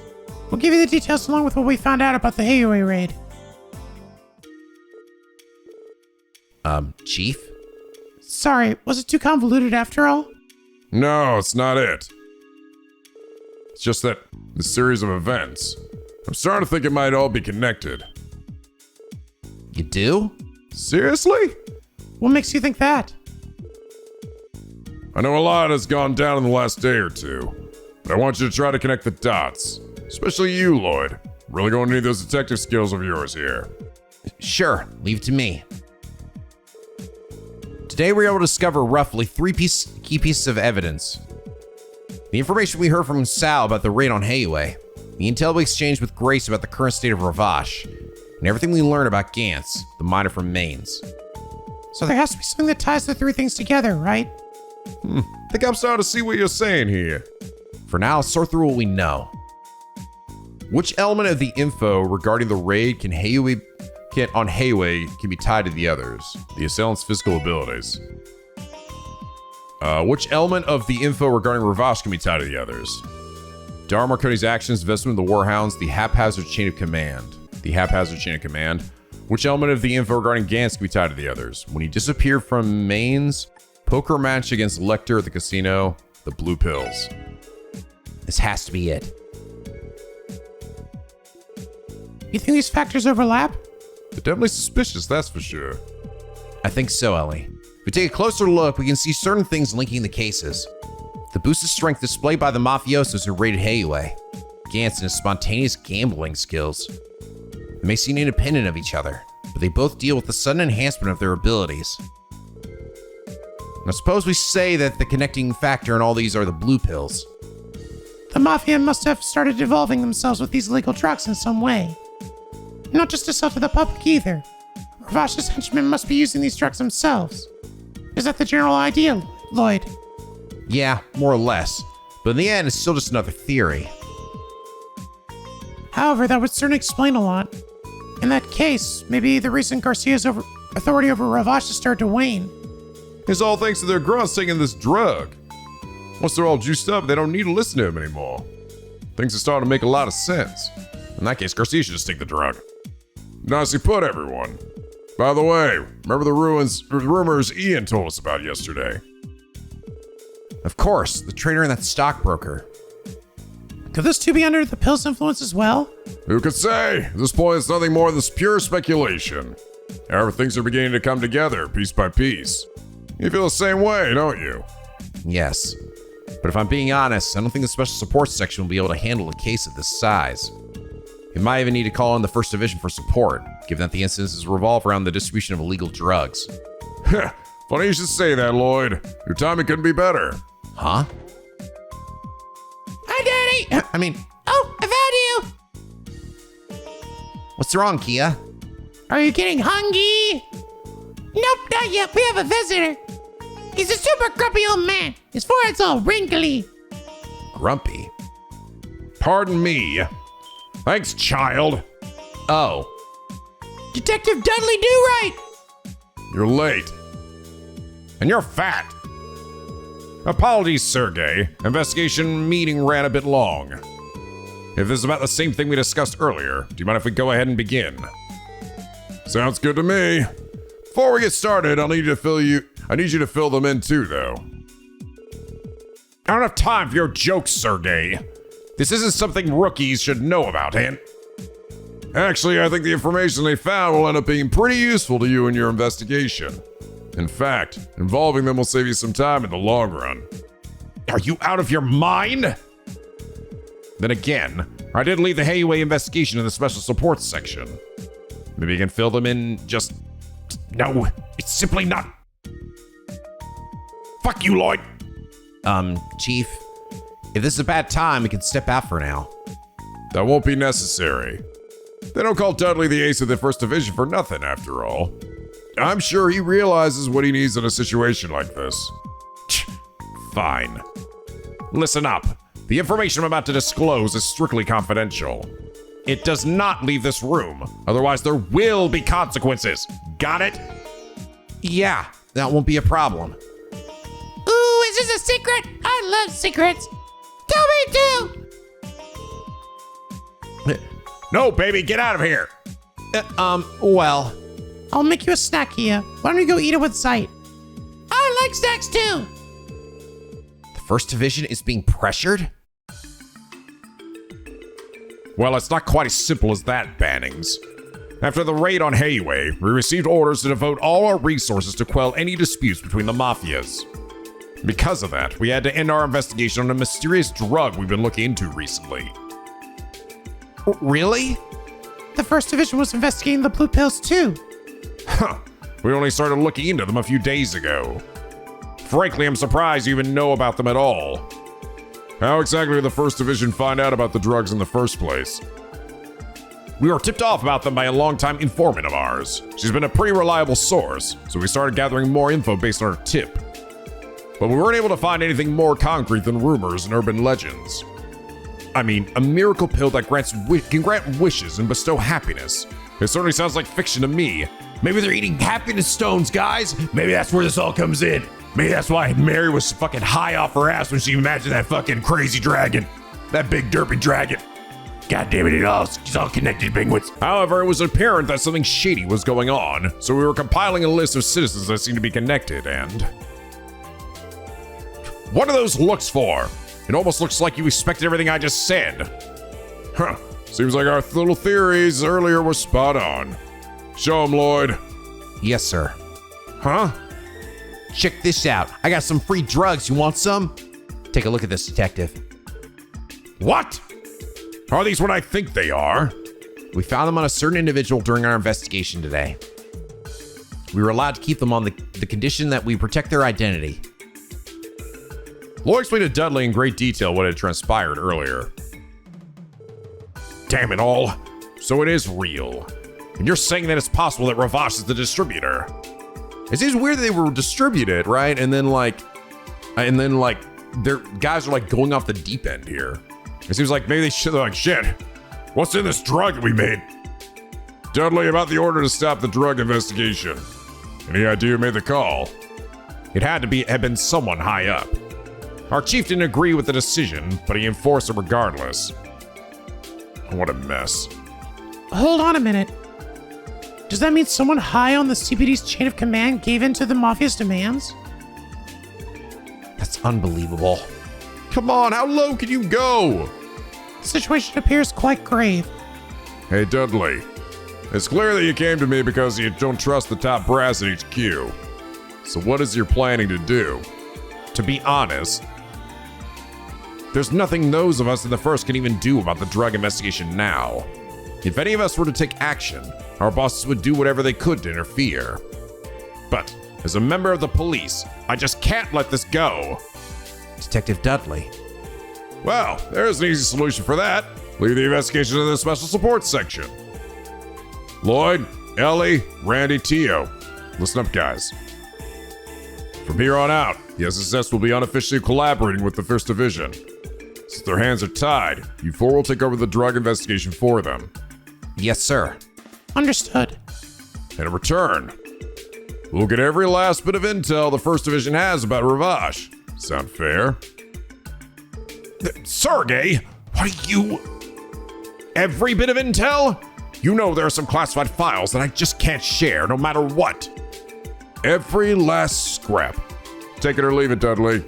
We'll give you the details along with what we found out about the Hayue raid. Chief? Sorry, was it too convoluted after all? No, it's not it. It's just that the series of events. I'm starting to think it might all be connected. You do? Seriously? What makes you think that? I know a lot has gone down in the last day or two, but I want you to try to connect the dots. Especially you, Lloyd. Really going to need those detective skills of yours here. Sure, leave it to me. Today we were able to discover roughly 3 key pieces of evidence. The information we heard from Sal about the raid on Hayue, the intel we exchanged with Grace about the current state of Ravash, and everything we learned about Gantz, the miner from Mainz. So there has to be something that ties the 3 things together, right? I think I'm starting to see what you're saying here. For now, let's sort through what we know. Which element of the info regarding the raid on Hayue can be tied to the others? The assailant's physical abilities. Which element of the info regarding Ravash can be tied to the others? Dara Marconi's actions, investment in the Warhounds, the haphazard chain of command. Which element of the info regarding Gantz can be tied to the others? When he disappeared from Mainz, poker match against Lecter at the casino, the blue pills. This has to be it. You think these factors overlap? They're definitely suspicious, that's for sure. I think so, Ellie. If we take a closer look, we can see certain things linking the cases. The boosted strength displayed by the mafiosos who raided Hayue, Gantz and his spontaneous gambling skills. They may seem independent of each other, but they both deal with the sudden enhancement of their abilities. Now suppose we say that the connecting factor in all these are the blue pills. The Mafia must have started evolving themselves with these illegal drugs in some way. Not just to sell to the public either. Ravash's henchmen must be using these drugs themselves. Is that the general idea, Lloyd? Yeah, more or less. But in the end, it's still just another theory. However, that would certainly explain a lot. In that case, maybe the reason Garcia's authority over Ravash has started to wane. It's all thanks to their grunts taking this drug. Once they're all juiced up, they don't need to listen to him anymore. Things are starting to make a lot of sense. In that case, Garcia should just take the drug. Nicely put, everyone. By the way, remember the rumors Ian told us about yesterday? Of course, the trader and that stockbroker. Could those two be under the pill's influence as well? Who could say? At this point, it's nothing more than pure speculation. However, things are beginning to come together, piece by piece. You feel the same way, don't you? Yes. But if I'm being honest, I don't think the special support section will be able to handle a case of this size. We might even need to call in the 1st Division for support, given that the incidences revolve around the distribution of illegal drugs. Funny you should say that, Lloyd. Your timing couldn't be better. Huh? Hi, Daddy! Oh, I found you! What's wrong, Kia? Are you getting hungry? Nope, not yet. We have a visitor. He's a super grumpy old man. His forehead's all wrinkly. Grumpy? Pardon me. Thanks, child. Oh. Detective Dudley Do-Right! You're late. And you're fat. Apologies, Sergey. Investigation meeting ran a bit long. If this is about the same thing we discussed earlier, do you mind if we go ahead and begin? Sounds good to me. Before we get started, I need you to fill them in too, though. I don't have time for your jokes, Sergey. This isn't something rookies should know about, and... Actually, I think the information they found will end up being pretty useful to you in your investigation. In fact, involving them will save you some time in the long run. Are you out of your mind? Then again, I did leave the Hayway investigation in the special support section. Maybe you can fill them in just... No, it's simply not... Fuck you, Lloyd. Chief, if this is a bad time, we can step out for now. That won't be necessary. They don't call Dudley the ace of the 1st Division for nothing, after all. I'm sure he realizes what he needs in a situation like this. Fine. Listen up. The information I'm about to disclose is strictly confidential. It does not leave this room, otherwise there will be consequences. Got it? Yeah, that won't be a problem. Ooh, is this a secret? I love secrets. Tell me too. No, baby, get out of here. Well, I'll make you a snack here. Why don't you go eat it with sight? I like snacks too. the 1st Division is being pressured? Well, it's not quite as simple as that, Bannings. After the raid on Hayway, we received orders to devote all our resources to quell any disputes between the mafias. Because of that, we had to end our investigation on a mysterious drug we've been looking into recently. Really? The 1st Division was investigating the blue pills too. Huh. We only started looking into them a few days ago. Frankly, I'm surprised you even know about them at all. How exactly did the 1st Division find out about the drugs in the first place? We were tipped off about them by a longtime informant of ours. She's been a pretty reliable source, so we started gathering more info based on her tip. But we weren't able to find anything more concrete than rumors and urban legends. I mean, a miracle pill that can grant wishes and bestow happiness. It certainly sounds like fiction to me. Maybe they're eating happiness stones, guys. Maybe that's where this all comes in. Maybe that's why Mary was fucking high off her ass when she imagined that fucking crazy dragon. That big derpy dragon. God damn it, it's all connected, penguins. However, it was apparent that something shady was going on, so we were compiling a list of citizens that seemed to be connected, and... What are those looks for? It almost looks like you expected everything I just said. Huh. Seems like our little theories earlier were spot on. Show 'em, Lloyd. Yes, sir. Huh? Check this out. I got some free drugs. You want some? Take a look at this, detective. What? Are these what I think they are? We found them on a certain individual during our investigation today. We were allowed to keep them on the condition that we protect their identity. Lloyd explained to Dudley in great detail what had transpired earlier. Damn it all. So it is real. And you're saying that it's possible that Ravash is the distributor. It seems weird that they were distributed, right? And then their guys are like going off the deep end here. It seems like maybe they're like, shit, what's in this drug that we made? Dudley, about the order to stop the drug investigation. Any idea who made the call? It had to have been someone high up. Our chief didn't agree with the decision, but he enforced it regardless. What a mess. Hold on a minute. Does that mean someone high on the CPD's chain of command gave in to the mafia's demands? That's unbelievable. Come on, how low can you go? The situation appears quite grave. Hey, Dudley. It's clear that you came to me because you don't trust the top brass at HQ. So what is your planning to do? To be honest, there's nothing those of us in the first can even do about the drug investigation now. If any of us were to take action, our bosses would do whatever they could to interfere. But as a member of the police, I just can't let this go. Detective Dudley. Well, there's an easy solution for that. Leave the investigation to the special support section. Lloyd, Elie, Randy, Tio. Listen up, guys. From here on out, the SSS will be unofficially collaborating with the 1st Division. Since their hands are tied, you four will take over the drug investigation for them. Yes, sir. Understood. And in return, we'll get every last bit of intel the 1st Division has about Ravash. Sound fair? Sergey, what are you... Every bit of intel? You know there are some classified files that I just can't share, no matter what. Every last scrap. Take it or leave it, Dudley.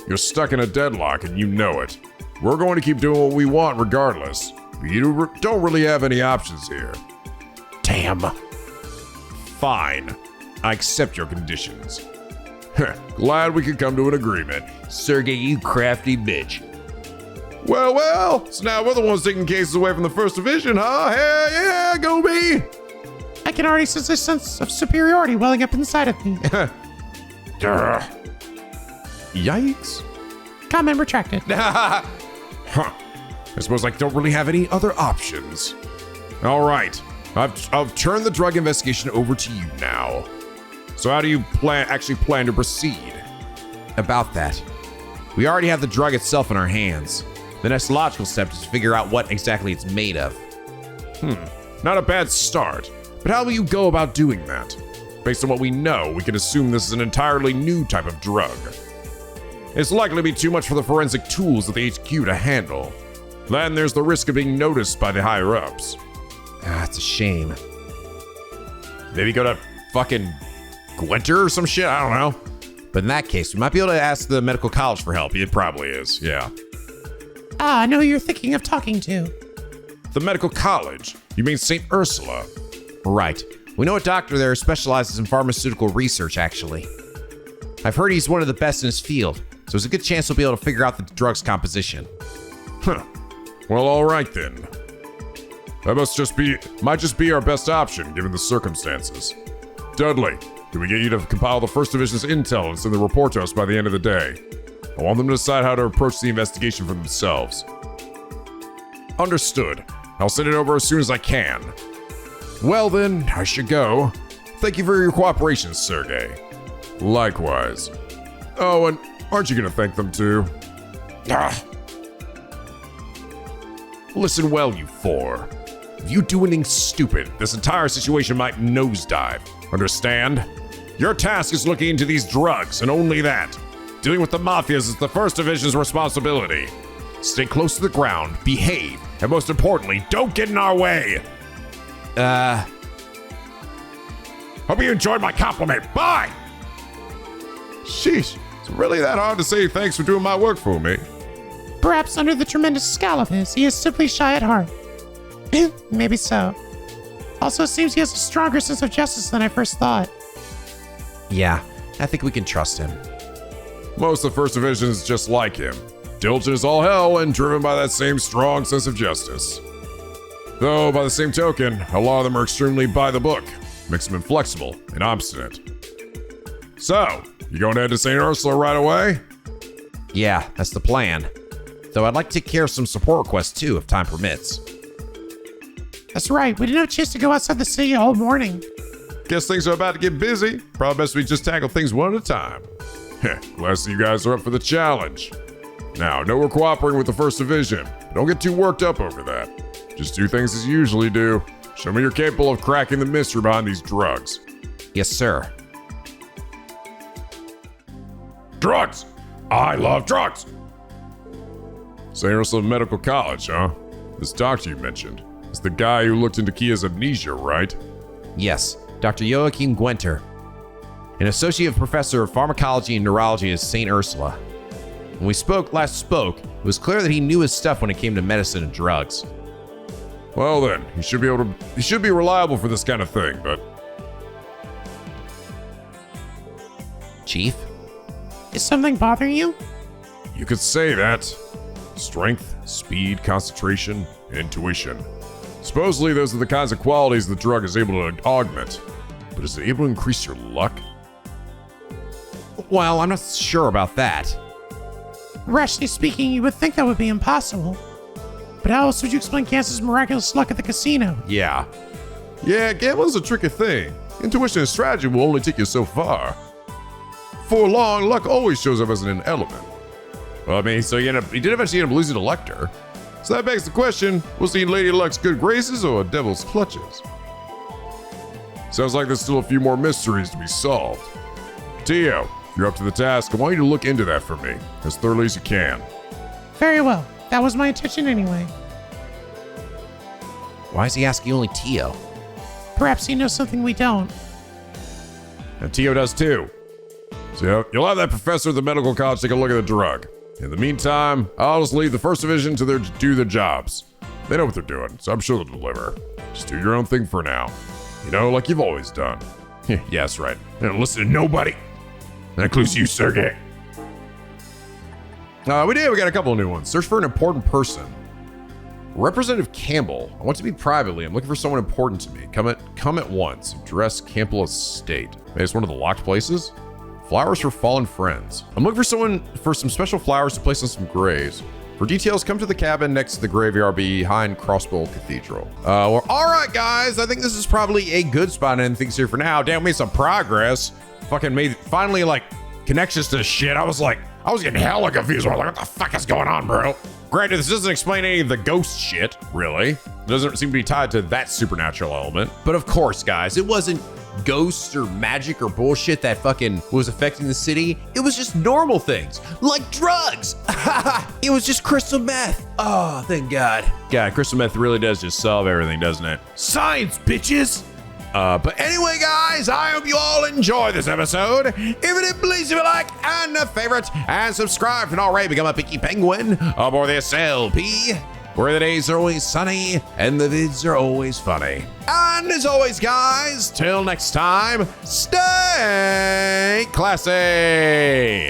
You're stuck in a deadlock and you know it. We're going to keep doing what we want regardless. You don't really have any options here. Damn. Fine. I accept your conditions. Glad we could come to an agreement. Sergey, you crafty bitch. Well, so now we're the ones taking cases away from the First Division, huh? Hell yeah, go me! I can already sense a sense of superiority welling up inside of me. Yikes. Comment retracted. Huh. I suppose I don't really have any other options. All right. I've turned the drug investigation over to you now. So how do you actually plan to proceed? About that. We already have the drug itself in our hands. The next logical step is to figure out what exactly it's made of. Not a bad start. But how will you go about doing that? Based on what we know, we can assume this is an entirely new type of drug. It's likely to be too much for the forensic tools at the HQ to handle. Then there's the risk of being noticed by the higher-ups. It's a shame. Maybe go to fucking Gwenter or some shit? I don't know. But in that case, we might be able to ask the medical college for help. It probably is, yeah. I know who you're thinking of talking to. The medical college? You mean St. Ursula? Right. We know a doctor there who specializes in pharmaceutical research, actually. I've heard he's one of the best in his field, so there's a good chance we'll be able to figure out the drug's composition. Huh. Well, all right then. That might just be our best option, given the circumstances. Dudley, can we get you to compile the First Division's intel and send the report to us by the end of the day? I want them to decide how to approach the investigation for themselves. Understood. I'll send it over as soon as I can. Well then, I should go. Thank you for your cooperation, Sergey. Likewise. Oh, and aren't you gonna thank them too? Listen well, you four. If you do anything stupid, this entire situation might nosedive. Understand? Your task is looking into these drugs, and only that. Dealing with the mafias is the First Division's responsibility. Stay close to the ground, behave, and most importantly, don't get in our way. Hope you enjoyed my compliment. Bye! Sheesh, it's really that hard to say thanks for doing my work for me. Perhaps under the tremendous scowl of his, he is simply shy at heart. Maybe so. Also, it seems he has a stronger sense of justice than I first thought. Yeah, I think we can trust him. Most of the First Division is just like him. Diligent as all hell and driven by that same strong sense of justice. Though, by the same token, a lot of them are extremely by the book, makes them inflexible and obstinate. So, you going to head to St. Ursula right away? Yeah, that's the plan. Though I'd like to take care of some support requests too, if time permits. That's right, we didn't have a chance to go outside the city all morning. Guess things are about to get busy. Probably best we just tackle things one at a time. Glad to see you guys are up for the challenge. Now, I know we're cooperating with the First Division. Don't get too worked up over that. Just do things as you usually do. Show me you're capable of cracking the mystery behind these drugs. Yes, sir. Drugs! I love drugs! St. Ursula Medical College, huh? This doctor you mentioned is the guy who looked into Kia's amnesia, right? Yes, Dr. Joachim Gwenter, an associate professor of pharmacology and neurology at St. Ursula. When we last spoke, it was clear that he knew his stuff when it came to medicine and drugs. Well then, he should be reliable for this kind of thing, but... Chief? Is something bothering you? You could say that. Strength, speed, concentration, and intuition. Supposedly those are the kinds of qualities the drug is able to augment. But is it able to increase your luck? Well, I'm not sure about that. Rationally speaking, you would think that would be impossible. But how else would you explain Gance's miraculous luck at the casino? Yeah, gambling's a tricky thing. Intuition and strategy will only take you so far. For long, luck always shows up as an element. Well, I mean, so he did eventually end up losing to Lecter. So that begs the question, was he in Lady Luck's good graces or devil's clutches? Sounds like there's still a few more mysteries to be solved. Tio, if you're up to the task, I want you to look into that for me, as thoroughly as you can. Very well. That was my intention anyway. Why is he asking only Tio? Perhaps he knows something we don't. And Tio does too. So you'll have that professor at the medical college take a look at the drug. In the meantime, I'll just leave the First Division to do their jobs. They know what they're doing, so I'm sure they'll deliver. Just do your own thing for now. You know, like you've always done. Yeah, that's right. And listen to nobody. That includes you, Sergey. We got a couple of new ones. Search for an important person. Representative Campbell. I want to meet privately. I'm looking for someone important to me. Come at once. Address Campbell Estate. Maybe it's one of the locked places? Flowers for fallen friends. I'm looking for some special flowers to place on some graves. For details, come to the cabin next to the graveyard behind Crossbell Cathedral. Well, all right, guys. I think this is probably a good spot to end things here for now. Damn, we made some progress. Fucking made finally like connections to shit. I was getting hella confused. I was like, what the fuck is going on, bro? Granted, this doesn't explain any of the ghost shit, really. It doesn't seem to be tied to that supernatural element. But of course, guys, it wasn't ghosts or magic or bullshit that fucking was affecting the city. It was just normal things, like drugs. It was just crystal meth. Oh, thank God. God, crystal meth really does just solve everything, doesn't it? Science, bitches. But anyway, guys, I hope you all enjoy this episode. If it did, please leave a like and a favorite and subscribe if you're not already. Become a picky penguin aboard the SLP, where the days are always sunny and the vids are always funny. And as always, guys, till next time, stay classy.